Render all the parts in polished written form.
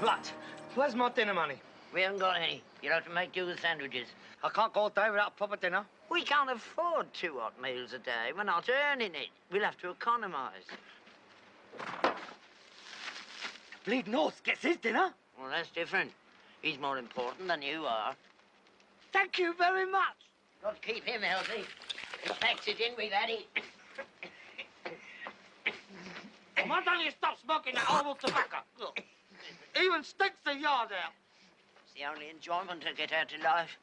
Blunt, where's my dinner money? We haven't got any. You'll have to make do with sandwiches. I can't go a day without a proper dinner. We can't afford 2 hot meals a day. We're not earning it. We'll have to economise. Bleed North gets his dinner. Well, that's different. He's more important than you are. Thank you very much. Got to keep him healthy. He packs it in with Addy. Why don't you stop smoking that horrible tobacco? Look, even stinks the yard out. It's the only enjoyment I get out of life.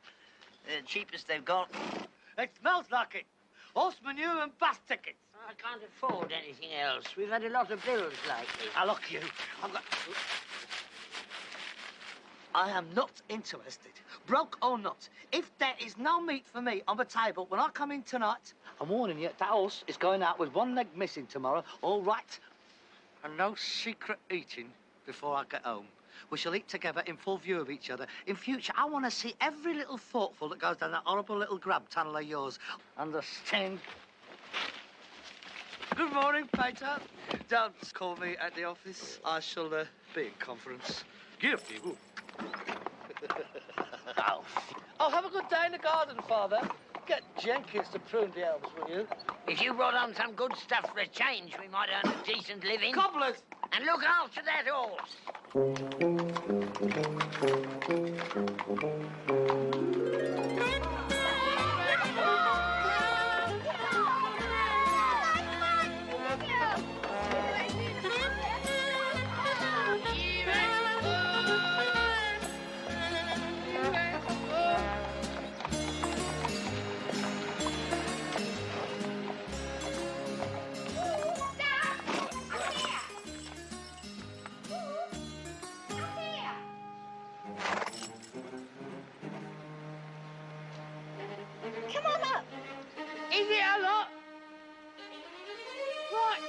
The cheapest they've got. It smells like it. Horse manure and bus tickets. I can't afford anything else. We've had a lot of bills lately. Now, look, you. I am not interested, broke or not. If there is no meat for me on the table when I come in tonight, I'm warning you, that horse is going out with one leg missing tomorrow, all right? And no secret eating before I get home. We shall eat together in full view of each other. In future, I want to see every little forkful that goes down that horrible little grab tunnel of yours. Understand? Good morning, Peter. Don't call me at the office. I shall be in conference. Give you. Oh, have a good day in the garden, Father. Get Jenkins to prune the elms, will you? If you brought on some good stuff for a change, we might earn a decent living. Cobblers! And look after that horse. Come on up. Is it a lot? Right.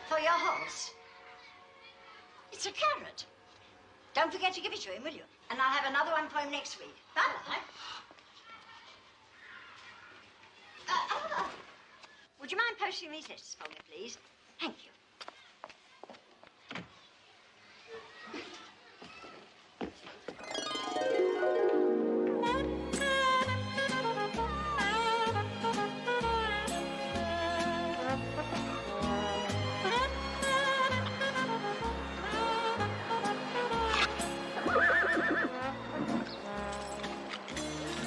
For your horse. It's a carrot. Don't forget to give it to him, will you? And I'll have another one for him next week. Bye-bye. Would you mind posting these letters for me, please? Thank you.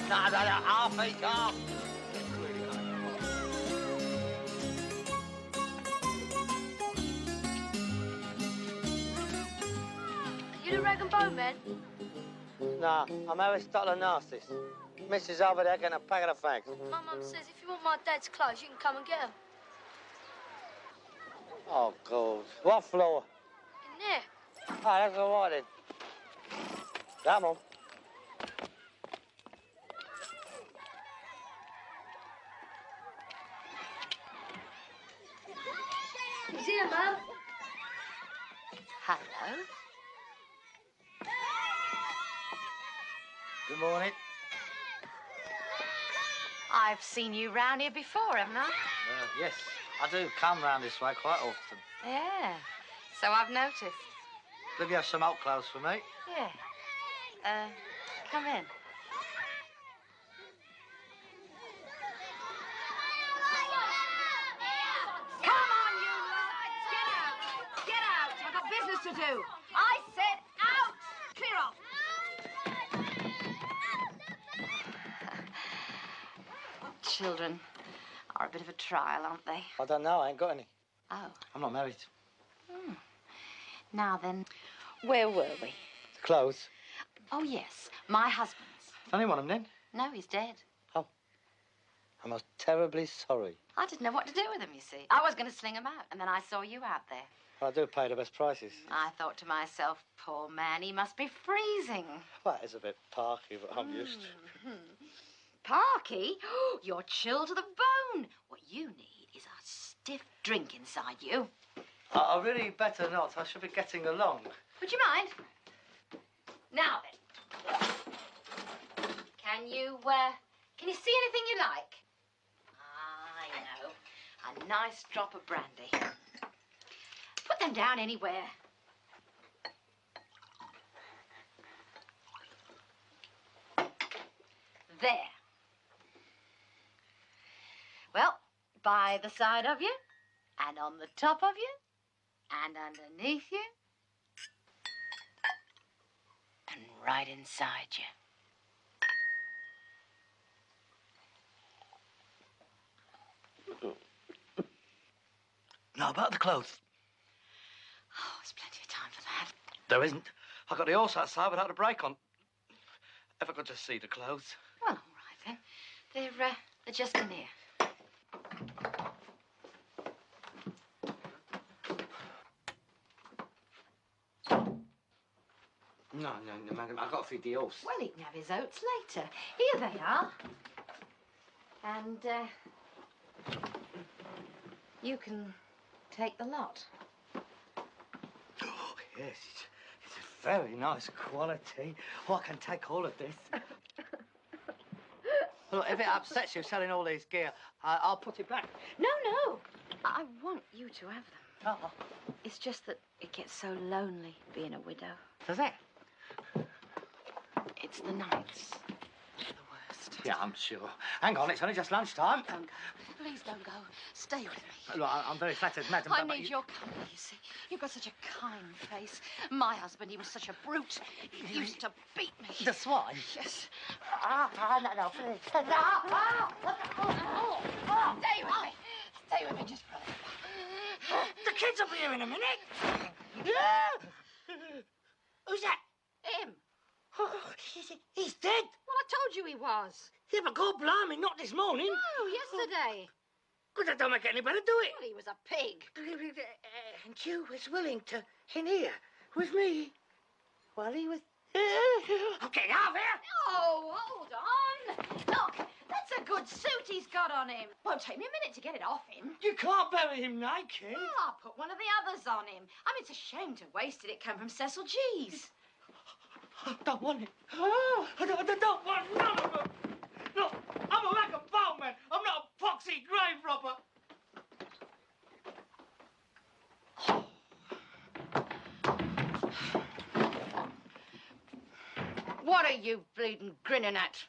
No, half each half. You the rag and bone man? No, I'm Aristotle Narcissus. Mrs. over there getting a packet of fags. My mum says if you want my dad's clothes, you can come and get them. Oh, God. What floor? In there. Oh, that's all right, then. Come on. He's here, Mum. Hello. Good morning. I've seen you round here before, haven't I? Yes, I do come round this way quite often. Yeah. So I've noticed. Will you have some old clothes for me? Yeah. Come in. Come on, you lot! Get out! Get out! I've got business to do. I said out! Clear off! Children are a bit of a trial, aren't they? I don't know. I ain't got any. Oh. I'm not married. Now then, where were we? The clothes. Oh, yes, my husband's. Any one of them, then? No, he's dead. I'm most terribly sorry. I didn't know what to do with him, you see. I was going to sling him out, and then I saw you out there. I do pay the best prices. I thought to myself, poor man, he must be freezing. Well, it is a bit parky, but I'm used to it. Parky? You're chilled to the bone. What you need is a stiff drink inside you. I really better not. I should be getting along. Would you mind? Now then. Can you see anything you like? I know. A nice drop of brandy. Put them down anywhere. There. Well, by the side of you, and on the top of you, and underneath you, and right inside you. Now, about the clothes. Oh, there's plenty of time for that. There isn't. I got the horse outside without a brake on. If I could just see the clothes. Well, all right then. They're just in here. No, madam. I got to feed the horse. Well, he can have his oats later. Here they are. And, you can take the lot. Oh, yes. It's a very nice quality. Oh, I can take all of this. Look, if it upsets you selling all these gear, I'll put it back. No, no. I want you to have them. Oh, It's just that it gets so lonely being a widow. does it? It's the nights. The worst. Yeah, I'm sure. Hang on, it's only just lunchtime. Don't go. Please don't go. Stay with me. Look, I'm very flattered, madam. I but need your company, you see. You've got such a kind face. My husband, he was such a brute. He used to beat me. The swine? Yes. No, please. Stay with me. Stay with me just for a little. The kids will be here in a minute. Who's that? Him. Oh, he's dead. Well, I told you he was. Yeah, but God blimey, not this morning. No, yesterday. Because that don't make it any better, do it? Well, he was a pig. And you was willing to in here with me while he was... I'm getting out of here. Oh, hold on. Look, that's a good suit he's got on him. Won't take me a minute to get it off him. You can't bury him naked. Oh, I'll put one of the others on him. I mean, it's a shame to waste it. It came from Cecil G's. I don't want it. I don't want none of them. Look, I'm a rag and bone man. I'm not a foxy grave robber. What are you bleeding grinning at?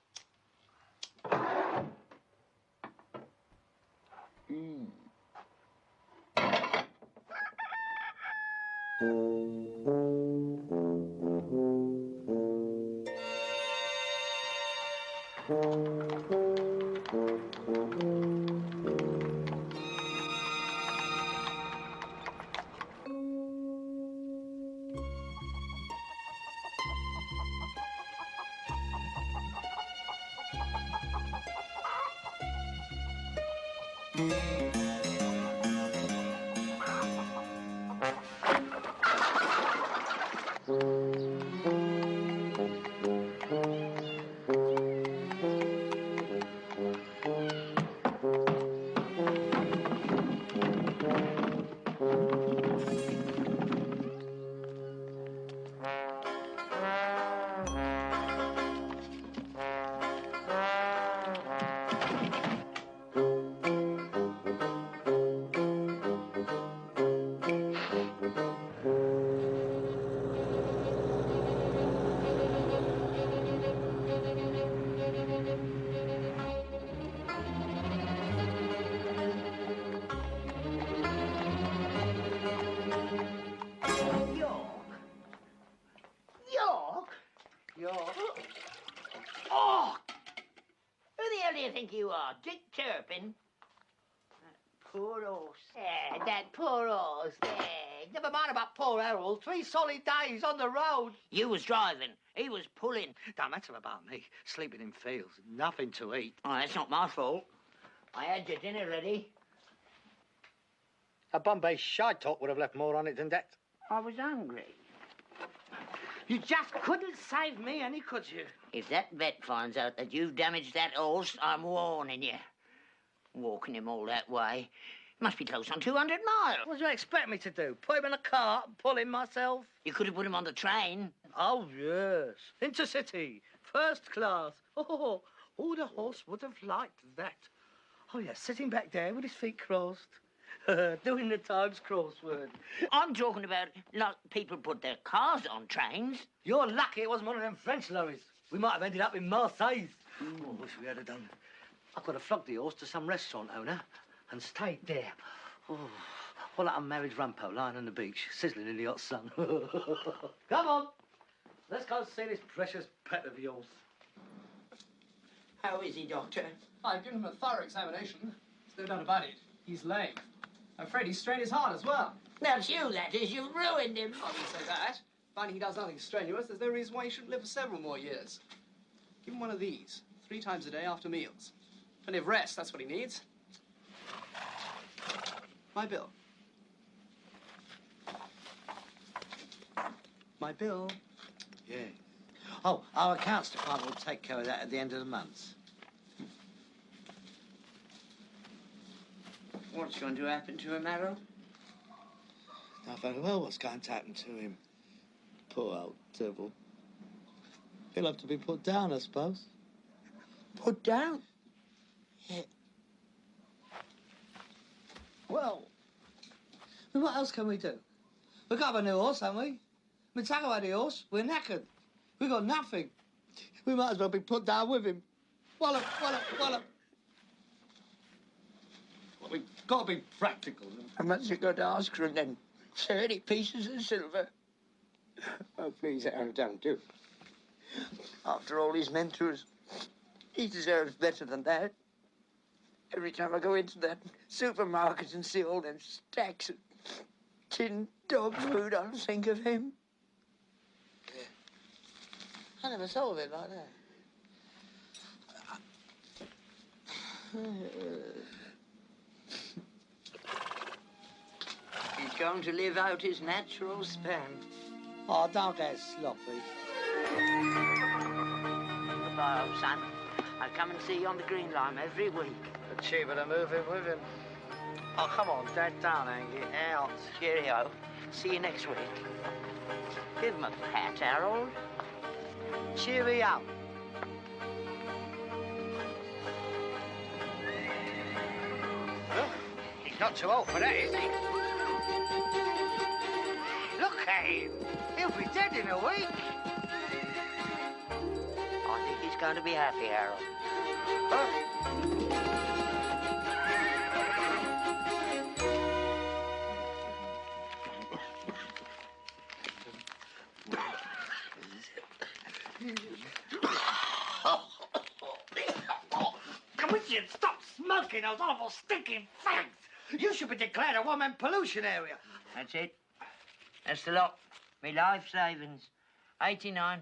You're... Oh! Who the hell do you think you are? Dick Turpin? That poor horse. Yeah, that poor horse. Yeah. Never mind about poor Harold. 3 solid days on the road. You was driving. He was pulling. Don't matter about me. Sleeping in fields. Nothing to eat. Oh, that's not my fault. I had your dinner ready. A Bombay shite talk would have left more on it than that. I was hungry. You just couldn't save me any, could you? If that vet finds out that you've damaged that horse, I'm warning you. Walking him all that way. Must be close on 200 miles. What do you expect me to do? Put him in a cart and pull him myself? You could have put him on the train. Oh, yes. Intercity. First class. Oh, the horse would have liked that. Oh, yeah, sitting back there with his feet crossed. Doing the Times crossword. I'm talking about like people put their cars on trains. You're lucky it wasn't one of them French lorries. We might have ended up in Marseille. Oh, I wish we had done. I could have flogged the horse to some restaurant owner and stayed there. Oh, well, like a married rumpo lying on the beach, sizzling in the hot sun. Come on. Let's go see this precious pet of yours. How is he, Doctor? I've given him a thorough examination. There's no doubt about it. He's lame. I'm afraid he's strained his heart as well. That's you, that is. You've ruined him. I wouldn't say that. Finding he does nothing strenuous, there's no reason why he shouldn't live for several more years. Give him one of these, 3 times a day after meals. Plenty of rest, that's what he needs. My bill. My bill. Yeah. Oh, our accounts department will take care of that at the end of the month. What's going to happen to him, Harold? Not very well what's going to happen to him. Poor old devil. He'll have to be put down, I suppose. Put down? Yeah. Well, what else can we do? We've got to have a new horse, haven't we? We talk about the horse, we're knackered. We've got nothing. We might as well be put down with him. Wallop, wallop, wallop. Well, we've got to be practical. How much you got to ask for him then? 30 pieces of silver. Oh, please, Harold, don't do. After all he's meant to us, he deserves better than that. Every time I go into that supermarket and see all them stacks of tin dog food, I'll think of him. Yeah. I never thought of it like that. He's going to live out his natural span. Oh, don't get sloppy. Goodbye, old son. I'll come and see you on the Green Line every week. The cheaper to move in with him. Oh, come on, Dad, don't hang it out. Cheerio. See you next week. Give him a pat, Harold. Cheerio. Well, he's not too old for that, is he? Look at him. He'll be dead in a week. I think he's going to be happy, Harold. Commission, stop smoking those awful stinking fags. You should be declared a one-man pollution area. That's it. That's the lot. Me life savings. £89.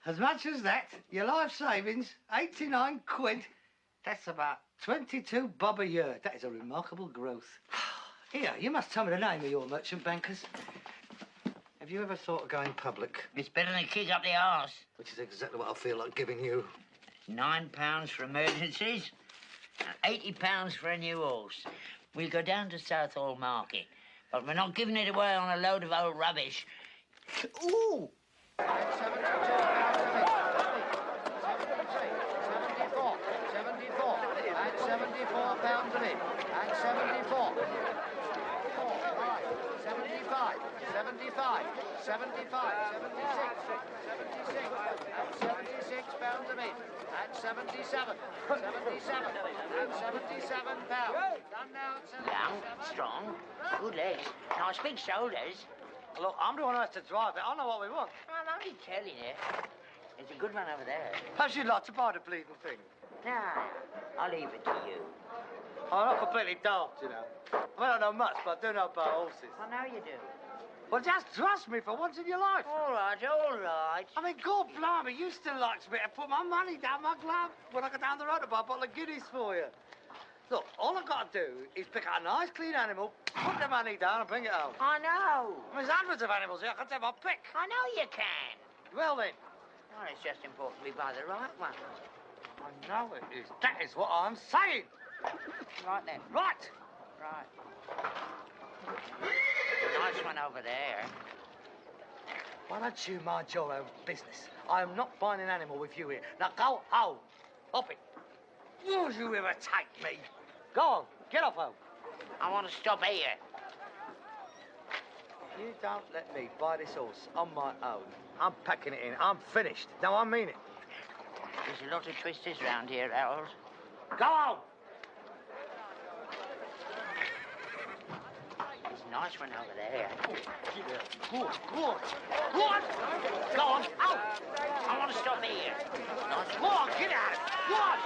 As much as that, your life savings, 89 quid. That's about 22 bob a year. That is a remarkable growth. Here, you must tell me the name of your merchant bankers. Have you ever thought of going public? It's better than a kick up the arse. Which is exactly what I feel like giving you. £9 for emergencies, and £80 for a new horse. We'll go down to Southall Market, but we're not giving it away on a load of old rubbish. Ooh! £74 of it, and 74. 75, 75, 75, 76, 76, and 76 pounds of it, and 77, 77, and 77 pounds. Done now at 77. Young, strong, good legs, nice big shoulders. Look, I'm the one who has to drive it. I know what we want. I'm only telling you. good one over there. Perhaps you'd like to buy the bleeding thing. No, I'll leave it to you. I'm not completely daft, you know. I don't know much, but I do know about horses. I know you do. Well, just trust me for once in your life. All right, all right. I mean, God blimey, you still likes me to put my money down my glove when I go down the road to buy a bottle of Guinness for you. Look, all I've got to do is pick out a nice, clean animal, put the money down and bring it home. I know. There's hundreds of animals here. I can take my pick. I know you can. Well, then. Well, it's just important we buy the right one. I know it is. That is what I'm saying. Right then. Right. Right. Nice one over there. Why don't you mind your own business? I am not buying an animal with you here. Now go home. Hop it. Will you ever take me? Go on. Get off home. I want to stop here. You don't let me buy this horse on my own. I'm packing it in. I'm finished. No, I mean it. There's a lot of twisters round here, Harold. Go on. There's a nice one over there. Good. What? Go on. Out. I want to stop here. Nice Go on. Get out. Go on.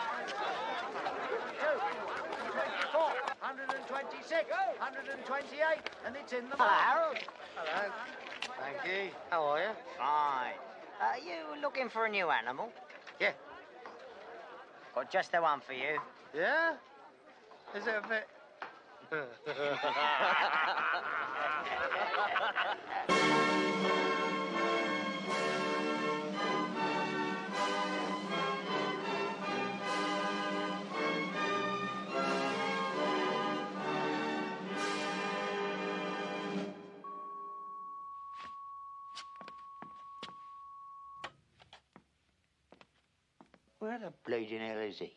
126, 128, and it's in the Hello, market. Harold. Hello. Thank you. How are you? Fine. You looking for a new animal? Yeah. Got just the one for you. Yeah? Is it a bit... Where the bleeding hell is he?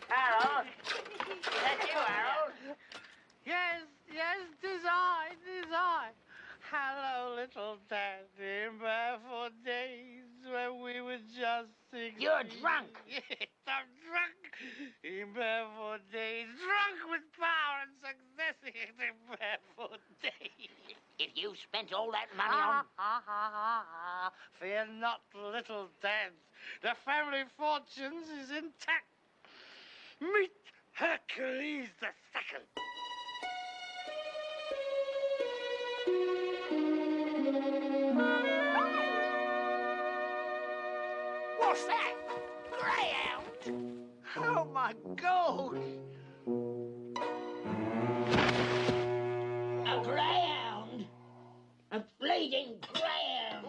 Harold? Is that you, Harold? Yes, 'tis I. Hello, little daddy, in barefoot days when we were just 16. You're drunk. Yes, I'm drunk. In barefoot days, drunk with power and success in barefoot days. If you spent all that money on... Fear not, little dad. The family fortunes is intact. Meet Hercules the Second. What's that? Greyhound? Oh, my God! A greyhound? A bleeding greyhound?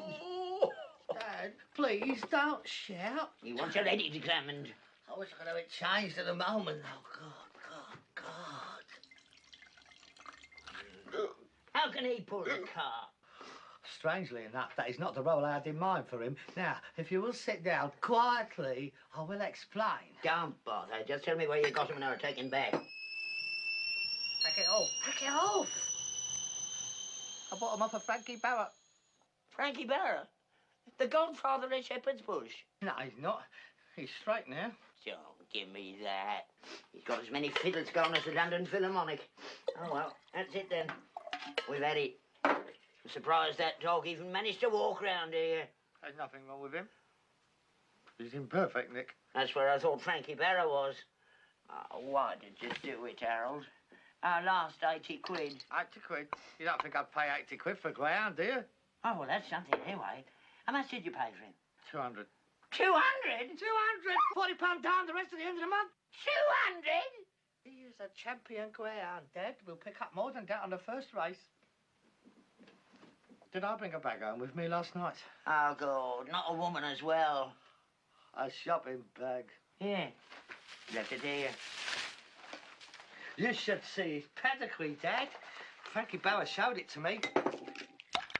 Dad, please don't shout. You want your head examined? I wish I could have it changed at the moment. Oh, God. How can he pull the cart? Strangely enough, that is not the role I had in mind for him. Now, if you will sit down quietly, I will explain. Don't bother. Just tell me where you got him and I'll take him back. Take it off. I bought him off of Frankie Barrett. Frankie Barrett? The godfather of Shepherd's Bush? No, he's not. He's straight now. Don't give me that. He's got as many fiddles going as the London Philharmonic. Oh, well, that's it then. We've had it. I'm surprised that dog even managed to walk round here. There's nothing wrong with him. He's imperfect, Nick. That's where I thought Frankie Barrett was. Oh, why did you do it, Harold? Our last 80 quid. 80 quid? You don't think I'd pay 80 quid for a greyhound, do you? Oh, well, that's something anyway. How much did you pay for him? 200. 200? 200? £40 down the rest of the end of the month. 200? He is a champion greyhound, Dad. We'll pick up more than that on the first race. Did I bring a bag home with me last night? Oh, God, not a woman as well. A shopping bag. Yeah, left it here. You should see his pedigree, Dad. Frankie Barrett showed it to me.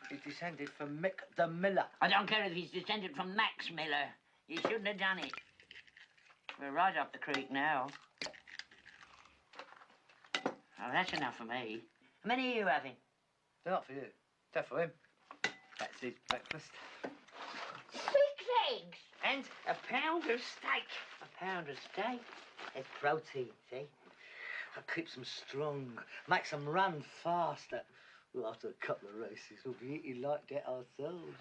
He's descended from Mick the Miller. I don't care if he's descended from Max Miller. He shouldn't have done it. We're right up the creek now. Oh, that's enough for me. How many are you having? They're not for you. They're for him. That's his breakfast. 6 eggs? And a pound of steak. A pound of steak. It's protein, see? That keeps them strong, makes them run faster. Well, after a couple of races, we'll be eating like that ourselves.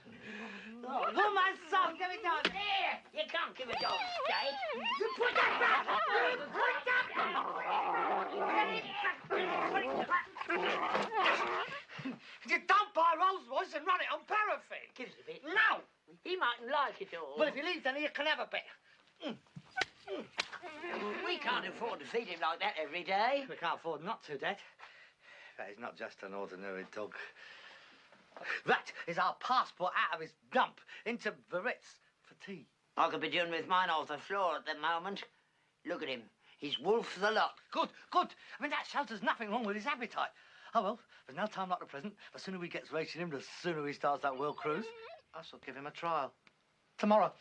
Oh, come on, son, give it down. There! You can't give a dog steak. You put that back! Put that back! You don't buy Rolls Royce and run it on paraffin. Give us a bit. No! He mightn't like it all. Well, if you leave, then you can have a bit. We can't afford to feed him like that every day. We can't afford not to, Dad. That is not just an ordinary dog. That is our passport out of his dump into Biarritz for tea. I could be doing with mine off the floor at the moment. Look at him. He's wolf the lot. Good, good. I mean, that shows there's nothing wrong with his appetite. Oh, well, there's no time like the present. The sooner we gets racing him, the sooner he starts that world cruise. I shall give him a trial. Tomorrow.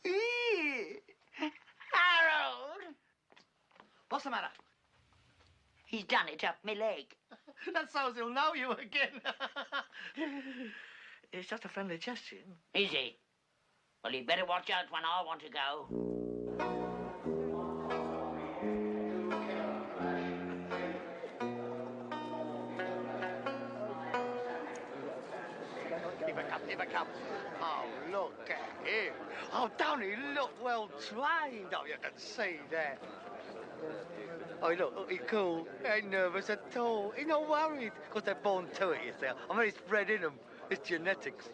Harold! What's the matter? He's done it up my leg. That sounds he'll know you again. It's just a friendly gesture. Is he? Well, he'd better watch out when I want to go. Here I come. Oh, look at him. Oh, don't he look well trained? Oh, you can see that. Oh, look, he's cool. He ain't nervous at all. He's not worried. Because they're born to it, you see. I mean, it's bred in them. It's genetics.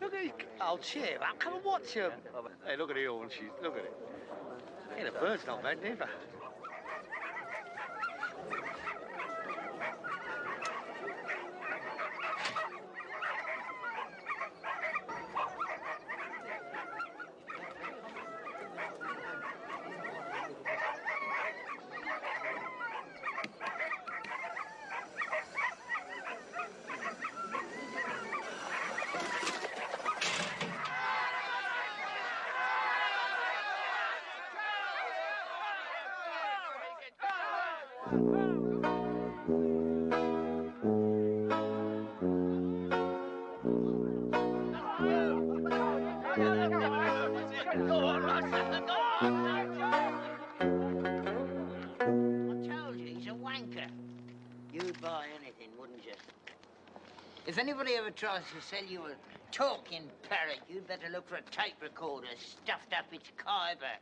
Look at him. Oh, cheer up. Come and watch him. Oh, hey, look at the haunches. Look at it. Hey, the bird's not bad, neither. If anybody ever tries to sell you a talking parrot, you'd better look for a tape recorder stuffed up its Khyber.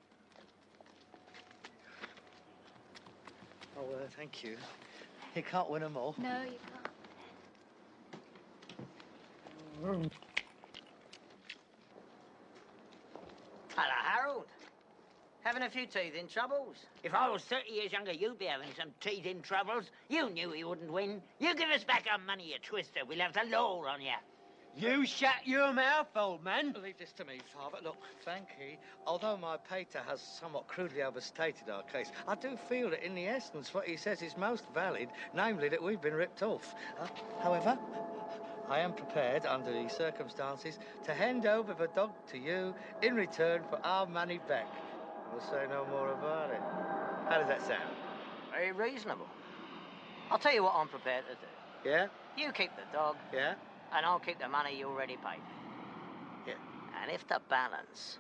Oh, thank you. You can't win them all. No, you can't. Hello, Harold. Having a few teething troubles? If I was 30 years younger, you'd be having some teething troubles. You knew he wouldn't win. You give us back our money, you twister. We'll have the law on you. You shut your mouth, old man. Leave this to me, Father. Look, Frankie, although my pater has somewhat crudely overstated our case, I do feel that in the essence what he says is most valid, namely that we've been ripped off. However, I am prepared, under the circumstances, to hand over the dog to you in return for our money back. We'll say no more about it. How does that sound? Very reasonable. I'll tell you what I'm prepared to do. Yeah? You keep the dog, Yeah? and I'll keep the money you already paid. Yeah. And if the balance,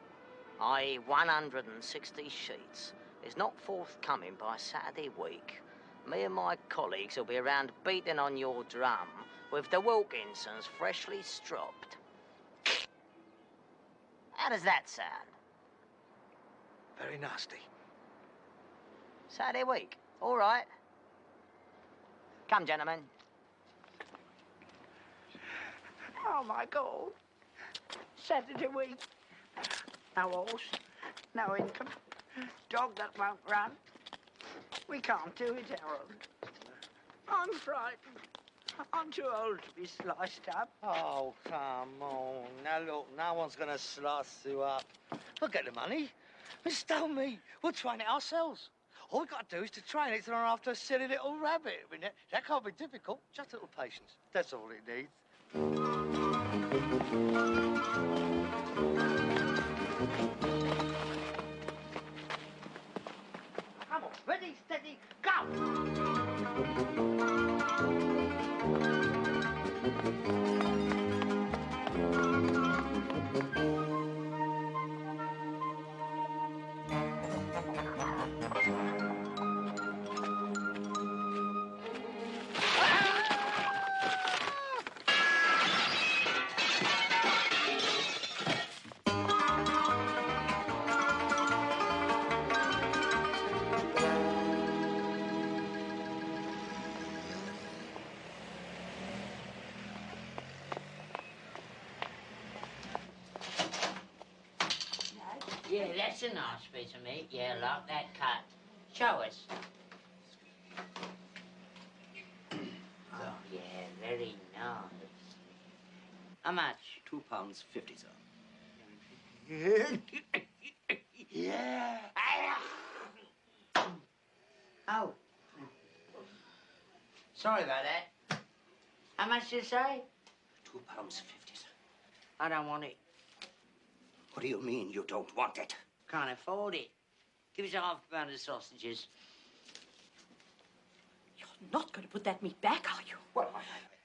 i.e. 160 sheets, is not forthcoming by Saturday week, me and my colleagues will be around beating on your drum with the Wilkinsons freshly stropped. How does that sound? Very nasty. Saturday week, all right. Come, gentlemen. Oh, my God. Saturday week. No horse, no income, dog that won't run. We can't do it, Harold. I'm frightened. I'm too old to be sliced up. Oh, come on. Now, look, no one's going to slice you up. We'll get the money. It's still me. We'll train it ourselves. All we've got to do is to train it to run after a silly little rabbit. I mean, that can't be difficult. Just a little patience. That's all it needs. Come on. Ready, steady, go! a nice piece of meat. Yeah, like that cut. Show us. Oh, yeah, very nice. How much? £2.50, sir. Oh. Sorry about that. How much did you say? £2.50, sir. I don't want it. What do you mean you don't want it? Can't afford it. Give us a half pound of sausages. You're not going to put that meat back, are you? Well,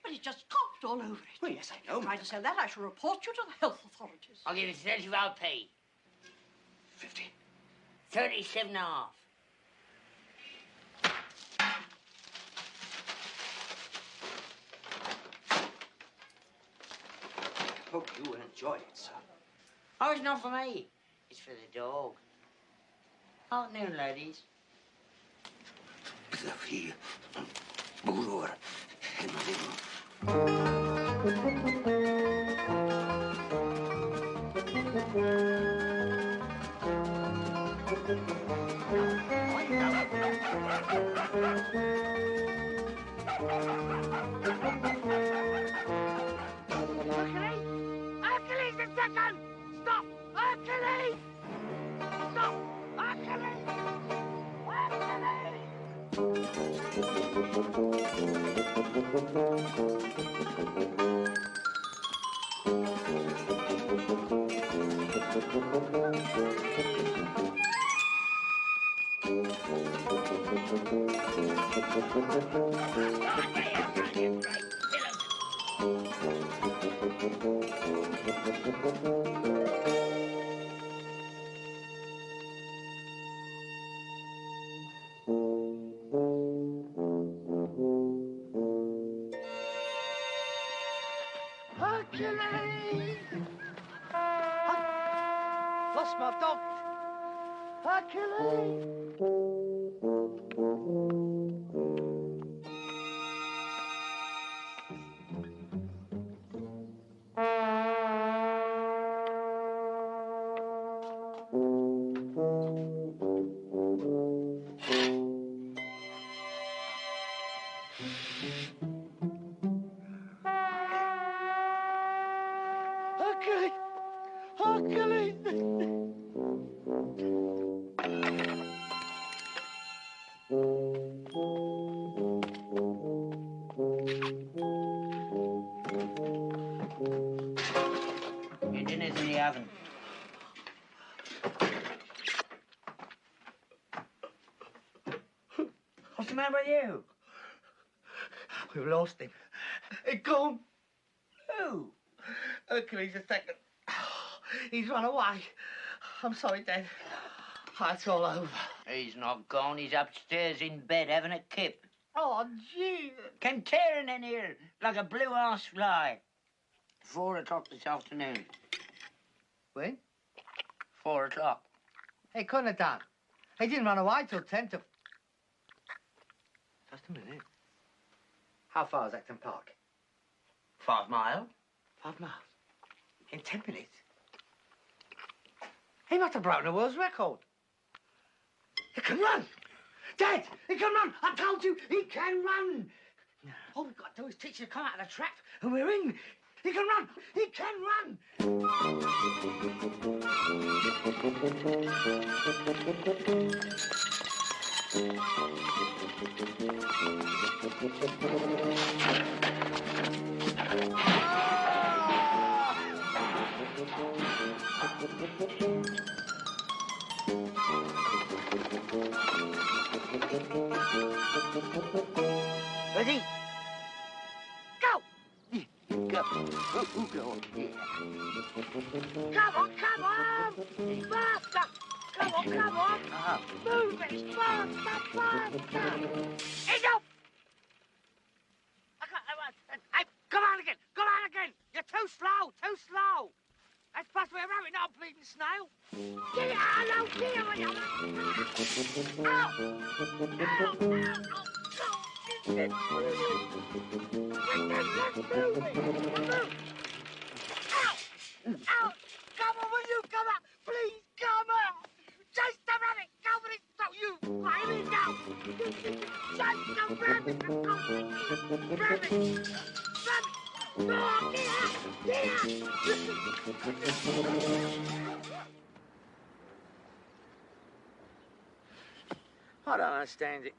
But it just coughed all over it. well, yes, I know. Try to sell that, I shall report you to the health authorities. I'll give you 35p. 50. 37 and a half. Hope you will enjoy it, sir. Oh, it's not for me. It's for the dog. Afternoon, ladies. Bluffy. Bulor. Him. Hercules, a second! Stop! Hercules! Stop! Hercules! Hercules! Hercules! Lost my dog. Hercules! Hercules! Hercules! Your dinner's in the oven. What's the matter with you? We've lost him. He's gone. Who? Hercules the second. He's run away. I'm sorry, Dad. It's all over. He's not gone. He's upstairs in bed having a kip. Oh, Jesus. Came tearing in here like a blue arse fly. 4 o'clock this afternoon. When? 4 o'clock. He couldn't have done. He didn't run away till 10 to... Just a minute. How far is Acton Park? 5 miles. 5 miles. In 10 minutes. He must have broken the world's record. He can run. Dad, he can run. I told you, he can run. All we've got to do is teach him to come out of the trap, and we're in. He can run. He can run. Ready? Go. Go. Go. Come on, come on! Faster! Come on, come on! Move it! Faster, faster! Enough! Hey, come on again! Come on again! You're too slow, too slow! That's supposed to be a rabbit, not a bleeding snail! Get it out of here, will you? Out! Out! Out! Get them, let's move it! Move! Out! Out! Come on, will you come out? Please come out! No, rabbit! Rabbit! Oh, dear! I don't understand it.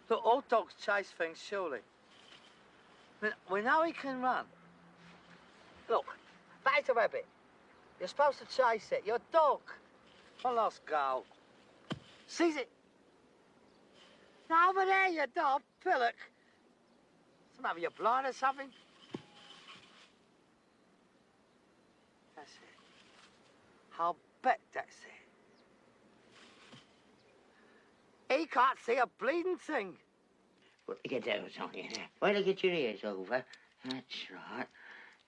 Look, all dogs chase things, surely. We know he can run. Look, that is a rabbit. You're supposed to chase it. You're a dog. One last go. Seize it. Now, over there, you dog. Pillock. Some of you blind or something? That's it. I'll bet that's it. He can't see a bleeding thing. Well, get those on you now. Wait till you get your ears over. That's right.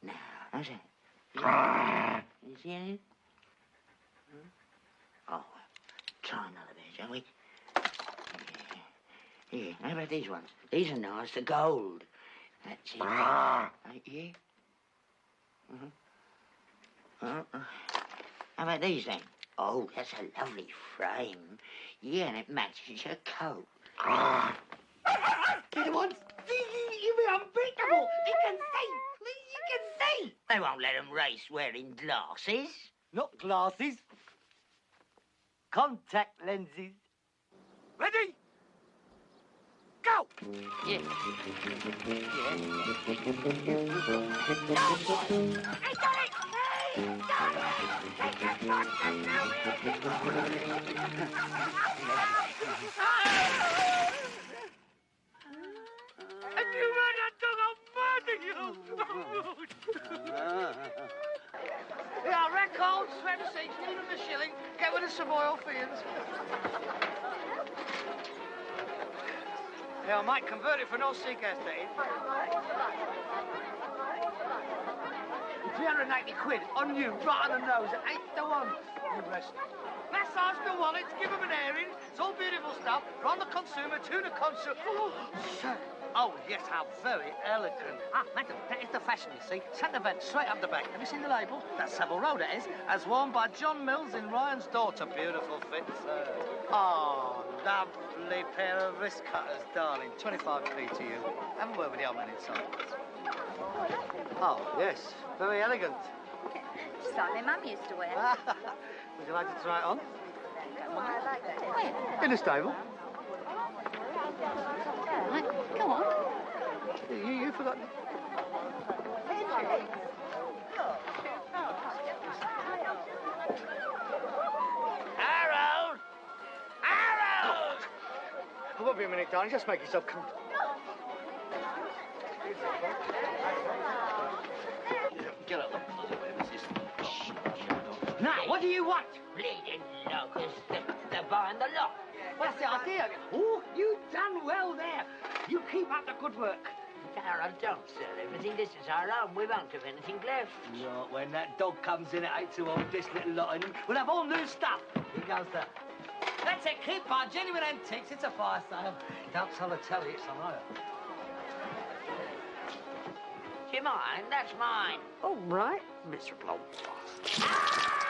Now, how's that? You see anything? Oh, well, try another bit, shall we? Yeah. Here, how about these ones? These are nice, they're gold. That's it. Right, yeah. How about these then? Oh, that's a lovely frame. Yeah, and it matches your coat. Get one. You're unbeatable. He can see. He can see. They won't let him race wearing glasses. Not glasses. Contact lenses. Ready? Go! Yeah. Hey, got it! Hey, got it! Hey, just got If you run that dog, I'll murder you! Yeah, records, sweat receipts, give them a shilling, get rid of some oil fiends. Yeah, I might convert it for no seacaster, that is. 380 quid on you, right on the nose, at 8 to 1. You rest. Massage the wallets, give them an airing. It's all beautiful stuff. From the consumer to the consumer. Oh, yes, how very elegant. Ah, madam, that is the fashion, you see. Centre vent, straight up the back. Have you seen the label? That's Savile Row, that is. As worn by John Mills in Ryan's Daughter. Beautiful fit, sir. Oh, lovely pair of wrist cutters, darling. 25p to you. Have a word with the old man inside. Oh, yes, very elegant. Just like my mum used to wear. Would you like to try it on? Where? In the stable. Right, go on. You forgot. Harold! Harold! It won't be a minute, darling. Just make yourself comfortable. Get up. Now, what do you want? Bleeding locusts, they're buying the lot. Well, that's the idea. Oh, you've done well there. You keep up the good work. Harold, don't sell everything. This is our own. We won't have anything left. Look, when that dog comes in at 8 to 1 with this little lot in him, we'll have all new stuff. Here goes that. That's it. Keep our genuine antiques. It's a fire sale. Don't tell the telly it's on hire. Do you mind? That's mine. All right, miserable old bastard. Ah!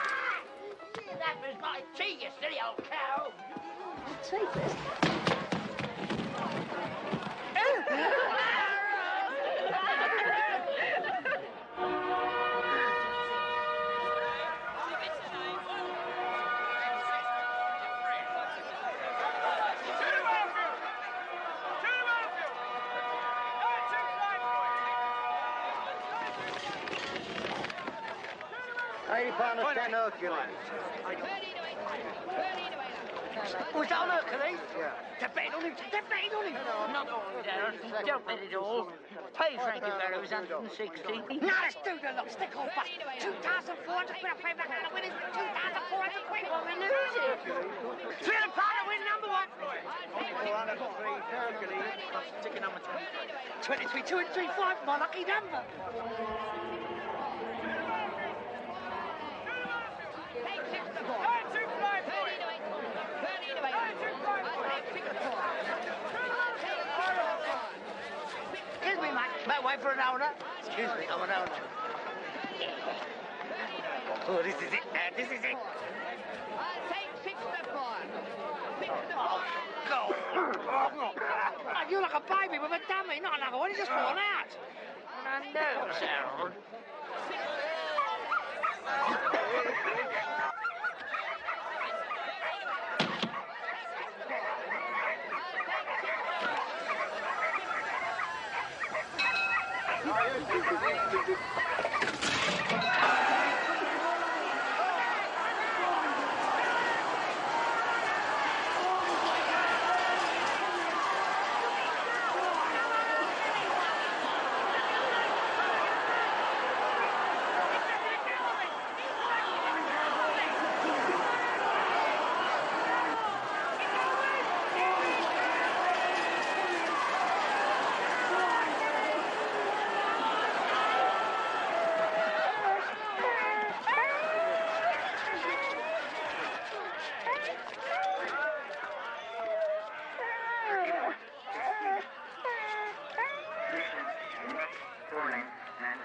That was my tea, you silly old cow. Take this. £80 a 10 Hercules. Was that on Hercules? Yeah. They're betting on him. They're betting on him. Not all, Darren. Don't bet it all. Pay Frankie Barrow's 160. Now let's do the lot. Stick or bust. 2,400 quid. I pay back on the winners. 2,400 quid. Well, we're losing. £300 to win number one. 403 Hercules, ticket number 20. 23, 2 and 3, 5. My lucky number. Excuse me, mate. Might wait for an owner. Excuse me, I'm an owner. Oh, this is it. This is it. Oh, go. You're like a baby with a dummy, not another one. It's just fallen out. I know, Harold.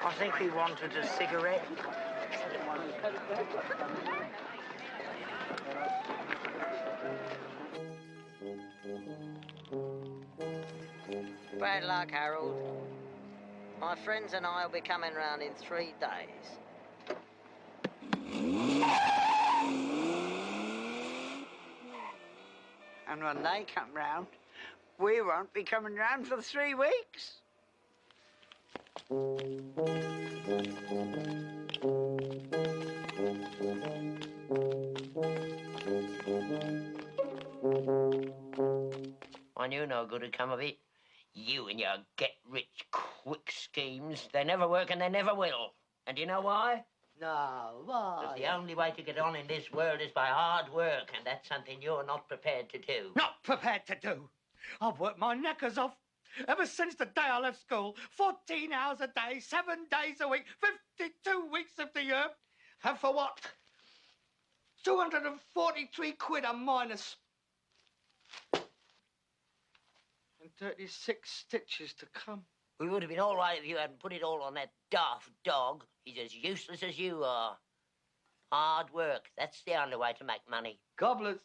I think he wanted a cigarette. Bad luck, Harold. My friends and I will be coming round in 3 days. And when they come round, we won't be coming round for 3 weeks. I knew no good would come of it. You and your get-rich-quick schemes, they never work and they never will. And you know why? No, why? Because the only way to get on in this world is by hard work, and that's something you're not prepared to do. Not prepared to do. I've worked my knackers off ever since the day I left school. 14 hours a day, 7 days a week, 52 weeks of the year. And for what? 243 quid a minus. And 36 stitches to come. We would have been all right if you hadn't put it all on that daft dog. He's as useless as you are. Hard work, that's the only way to make money. Gobblers.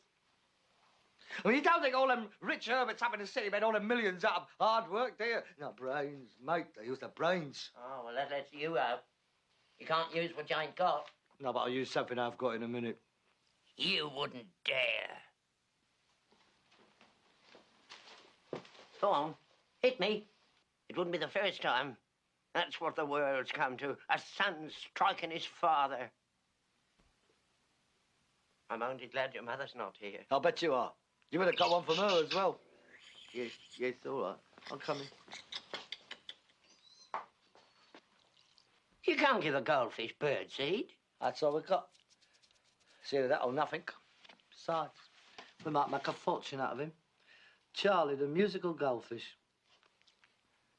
I mean, you don't think all them rich hermits up in the city made all them millions out of hard work, do you? No, brains, mate. They use their brains. Oh, well, that lets you out. You can't use what you ain't got. No, but I'll use something I've got in a minute. You wouldn't dare. Go on, hit me. It wouldn't be the first time. That's what the world's come to. A son striking his father. I'm only glad your mother's not here. I'll bet you are. You would have got one from her as well. Yes, all right. I'm coming. You can't give a goldfish birdseed. That's all we got. It's either that or nothing. Besides, we might make a fortune out of him. Charlie, the musical goldfish.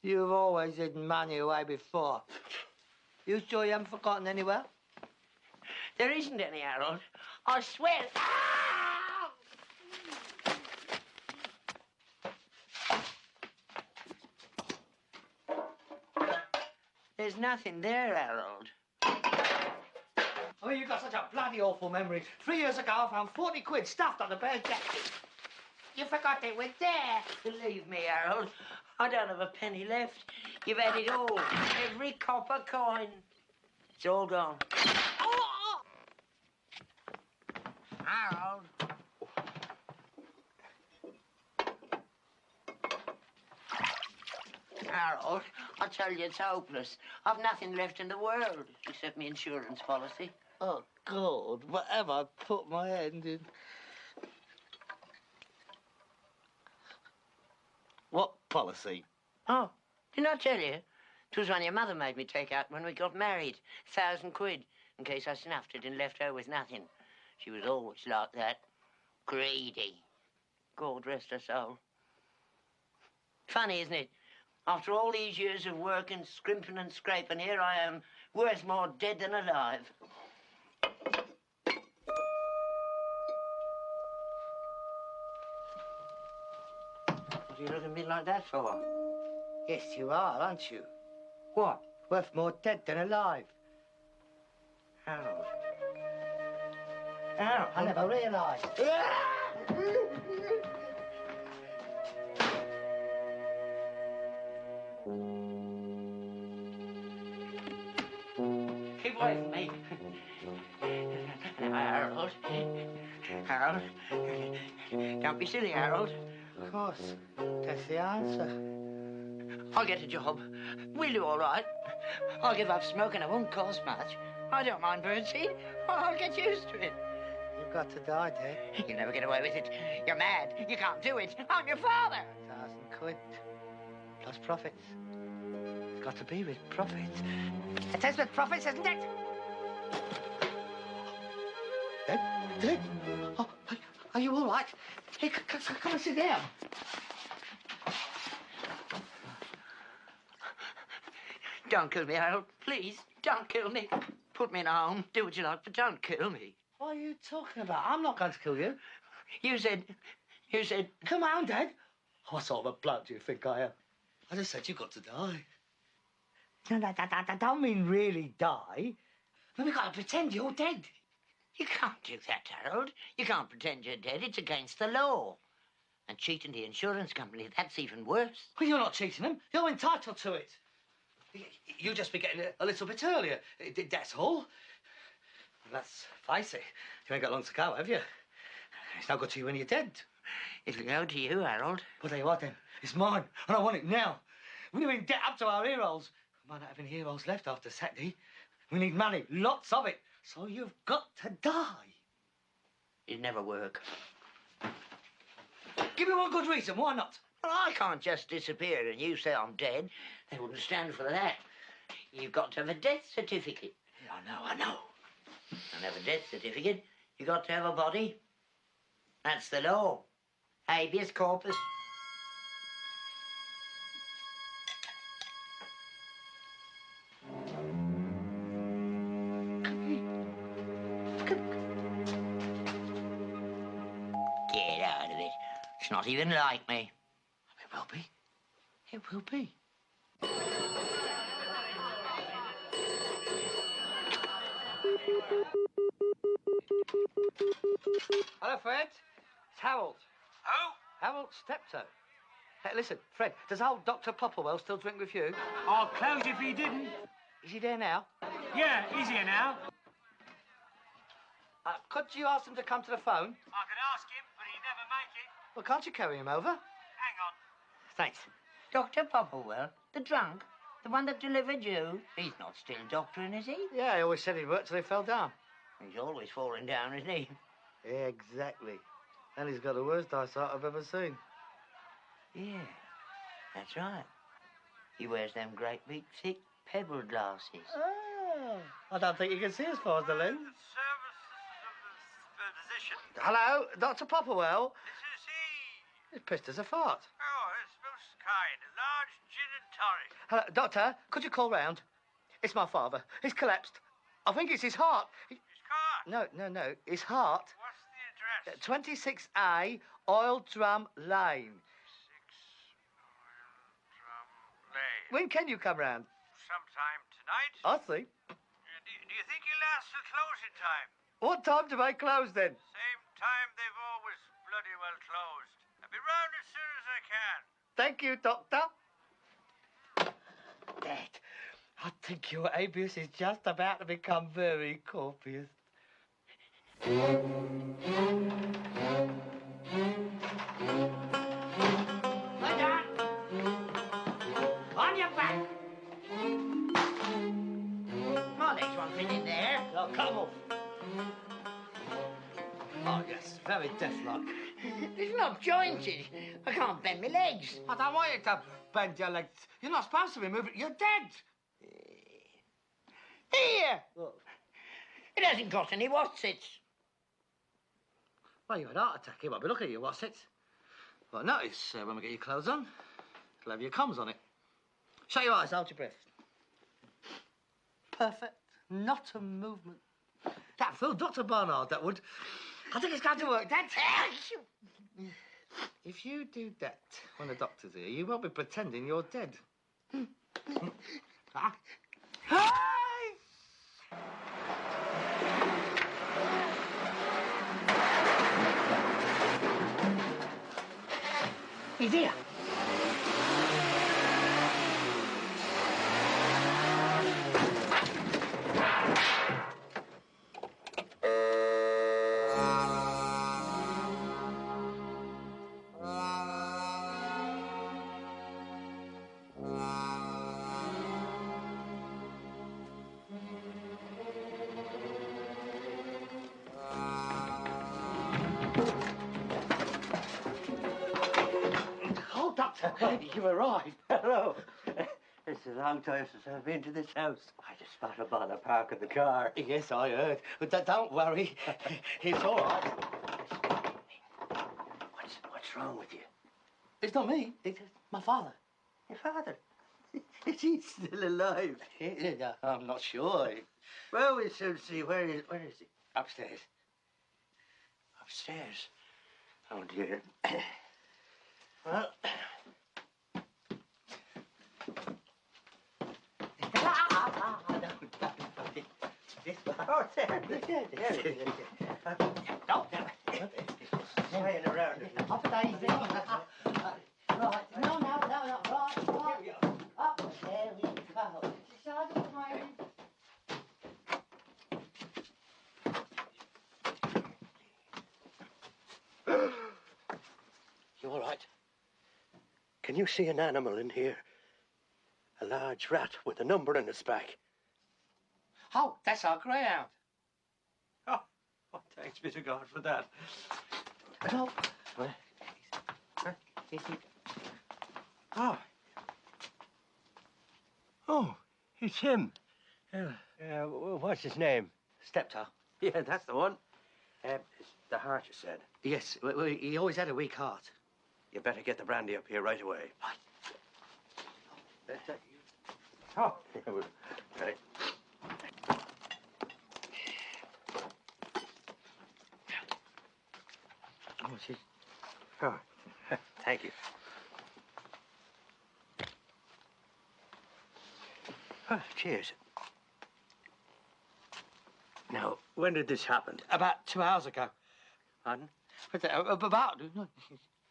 You've always hidden money away before. You sure you haven't forgotten anywhere? There isn't any, Harold. I swear. Ah! There's nothing there, Harold. Oh, you've got such a bloody awful memory. 3 years ago, I found 40 quid stuffed on the bear jacket. You forgot it was there. Believe me, Harold, I don't have a penny left. You've had it all. Every copper coin. It's all gone. Oh! Harold. Harold, I tell you, it's hopeless. I've nothing left in the world except my insurance policy. Oh, God, what have I put my hand in? What policy? Oh, didn't I tell you? It was one your mother made me take out when we got married. 1,000 quid, in case I snuffed it and left her with nothing. She was always like that. Greedy. God rest her soul. Funny, isn't it? After all these years of working, scrimping and scraping, here I am, worth more dead than alive. What are you looking at me like that for? Yes, you are, aren't you? What? Worth more dead than alive. Harold. Harold? I never realised. away from me. Harold. Harold. Don't be silly, Harold. Of course. That's the answer. I'll get a job. We'll do all right. I'll give up smoking. It won't cost much. I don't mind birdseed. I'll get used to it. You've got to die, Dad. You'll never get away with it. You're mad. You can't do it. I'm your father. £1,000 plus profits. It's got to be with profits. It is with profits, isn't it? Dad? Dad? Oh, are you all right? Hey, come and sit down. Don't kill me, Harold. Please, don't kill me. Put me in a home. Do what you like, but don't kill me. What are you talking about? I'm not going to kill you. You said... Come on, Dad. What sort of a bloke do you think I am? I just said you've got to die. No, I don't mean really die. But we've got to pretend you're dead. You can't do that, Harold. You can't pretend you're dead. It's against the law. And cheating the insurance company, that's even worse. Well, you're not cheating them. You're entitled to it. You just be getting a little bit earlier. That's all. And let's face it, you ain't got long to go, have you? It's no good to you when you're dead. It'll go to you, Harold. Well, there you are, then. It's mine, and I want it now. We're in debt up to our ear holes. We might not have any ear holes left after Saturday. We need money, lots of it. So you've got to die. It'd never work. Give me one good reason, why not? Well, I can't just disappear and you say I'm dead. They wouldn't stand for that. You've got to have a death certificate. Yeah, I know. And have a death certificate, you've got to have a body. That's the law. Habeas corpus. Get out of it. It's not even like me. It will be. It will be. Hello, Fred. It's Harold. Who? Harold Steptoe. Hey, listen, Fred, does old Dr. Popplewell still drink with you? I'll close if he didn't. Is he there now? Yeah, he's here now. Could you ask him to come to the phone? I could ask him, but he'd never make it. Well, can't you carry him over? Hang on. Thanks. Dr. Popplewell, the drunk, the one that delivered you. He's not still doctoring, is he? Yeah, he always said he'd work till he fell down. He's always falling down, isn't he? Exactly. And he's got the worst eyesight I've ever seen. Yeah, that's right. He wears them great big thick pebble glasses. Oh, I don't think you can see as far as the lens. Physician. Hello, Dr. Popplewell. This is he. He's pissed as a fart. Oh, it's most kind. A large gin and tonic. Hello, Doctor, could you call round? It's my father. He's collapsed. I think it's his heart. His car. No. His heart. What's the address? 26A, Oil Drum Lane. 6 Oil Drum Lane. When can you come round? Sometime tonight. I see. Do you think he'll last till closing time? What time do they close then? Same time they've always bloody well closed. I'll be round as soon as I can. Thank you, Doctor. Dad, I think your habeas is just about to become very copious. On your back. My legs won't fit in there. Now, come off. Oh, yes, very death-like. It's not jointed. I can't bend my legs. I don't want you to bend your legs. You're not supposed to be moving. You're dead. Here. Look. It hasn't got any whatsits. Well, you had a heart attack. You might be looking at your whatsits. Well, notice when we get your clothes on, it'll have your comms on it. Shut your eyes, hold your breath. Perfect. Not a movement. That fool, Dr. Barnard, that would. I think it's going to work, Dad. If you do that when the doctor's here, you won't be pretending you're dead. Ah. He's here. You arrived. Hello. It's a long time since I've been to this house. I just spotted up on the park of the car. Yes, I heard. But don't worry. It's all right. What's wrong with you? It's not me. It's my father. Your father? Is he still alive? Yeah, I'm not sure. Well, we'll soon see. Where is he? Upstairs. Upstairs? Oh, dear. Well... Oh, there it is. Hanging around. Up and easy. Right. No. Right. Here we go. Up. There we go. You all right? Can you see an animal in here? A large rat with a number in its back. Oh, that's our greyhound. Oh, thanks be to God for that. No. Oh, it's him. What's his name? Steptoe. Yeah, that's the one. It's the heart, you said. Yes, well, he always had a weak heart. You better get the brandy up here right away. Oh, right. Oh, gee. Oh, thank you. Oh, cheers. Now, when did this happen? About 2 hours ago. Pardon?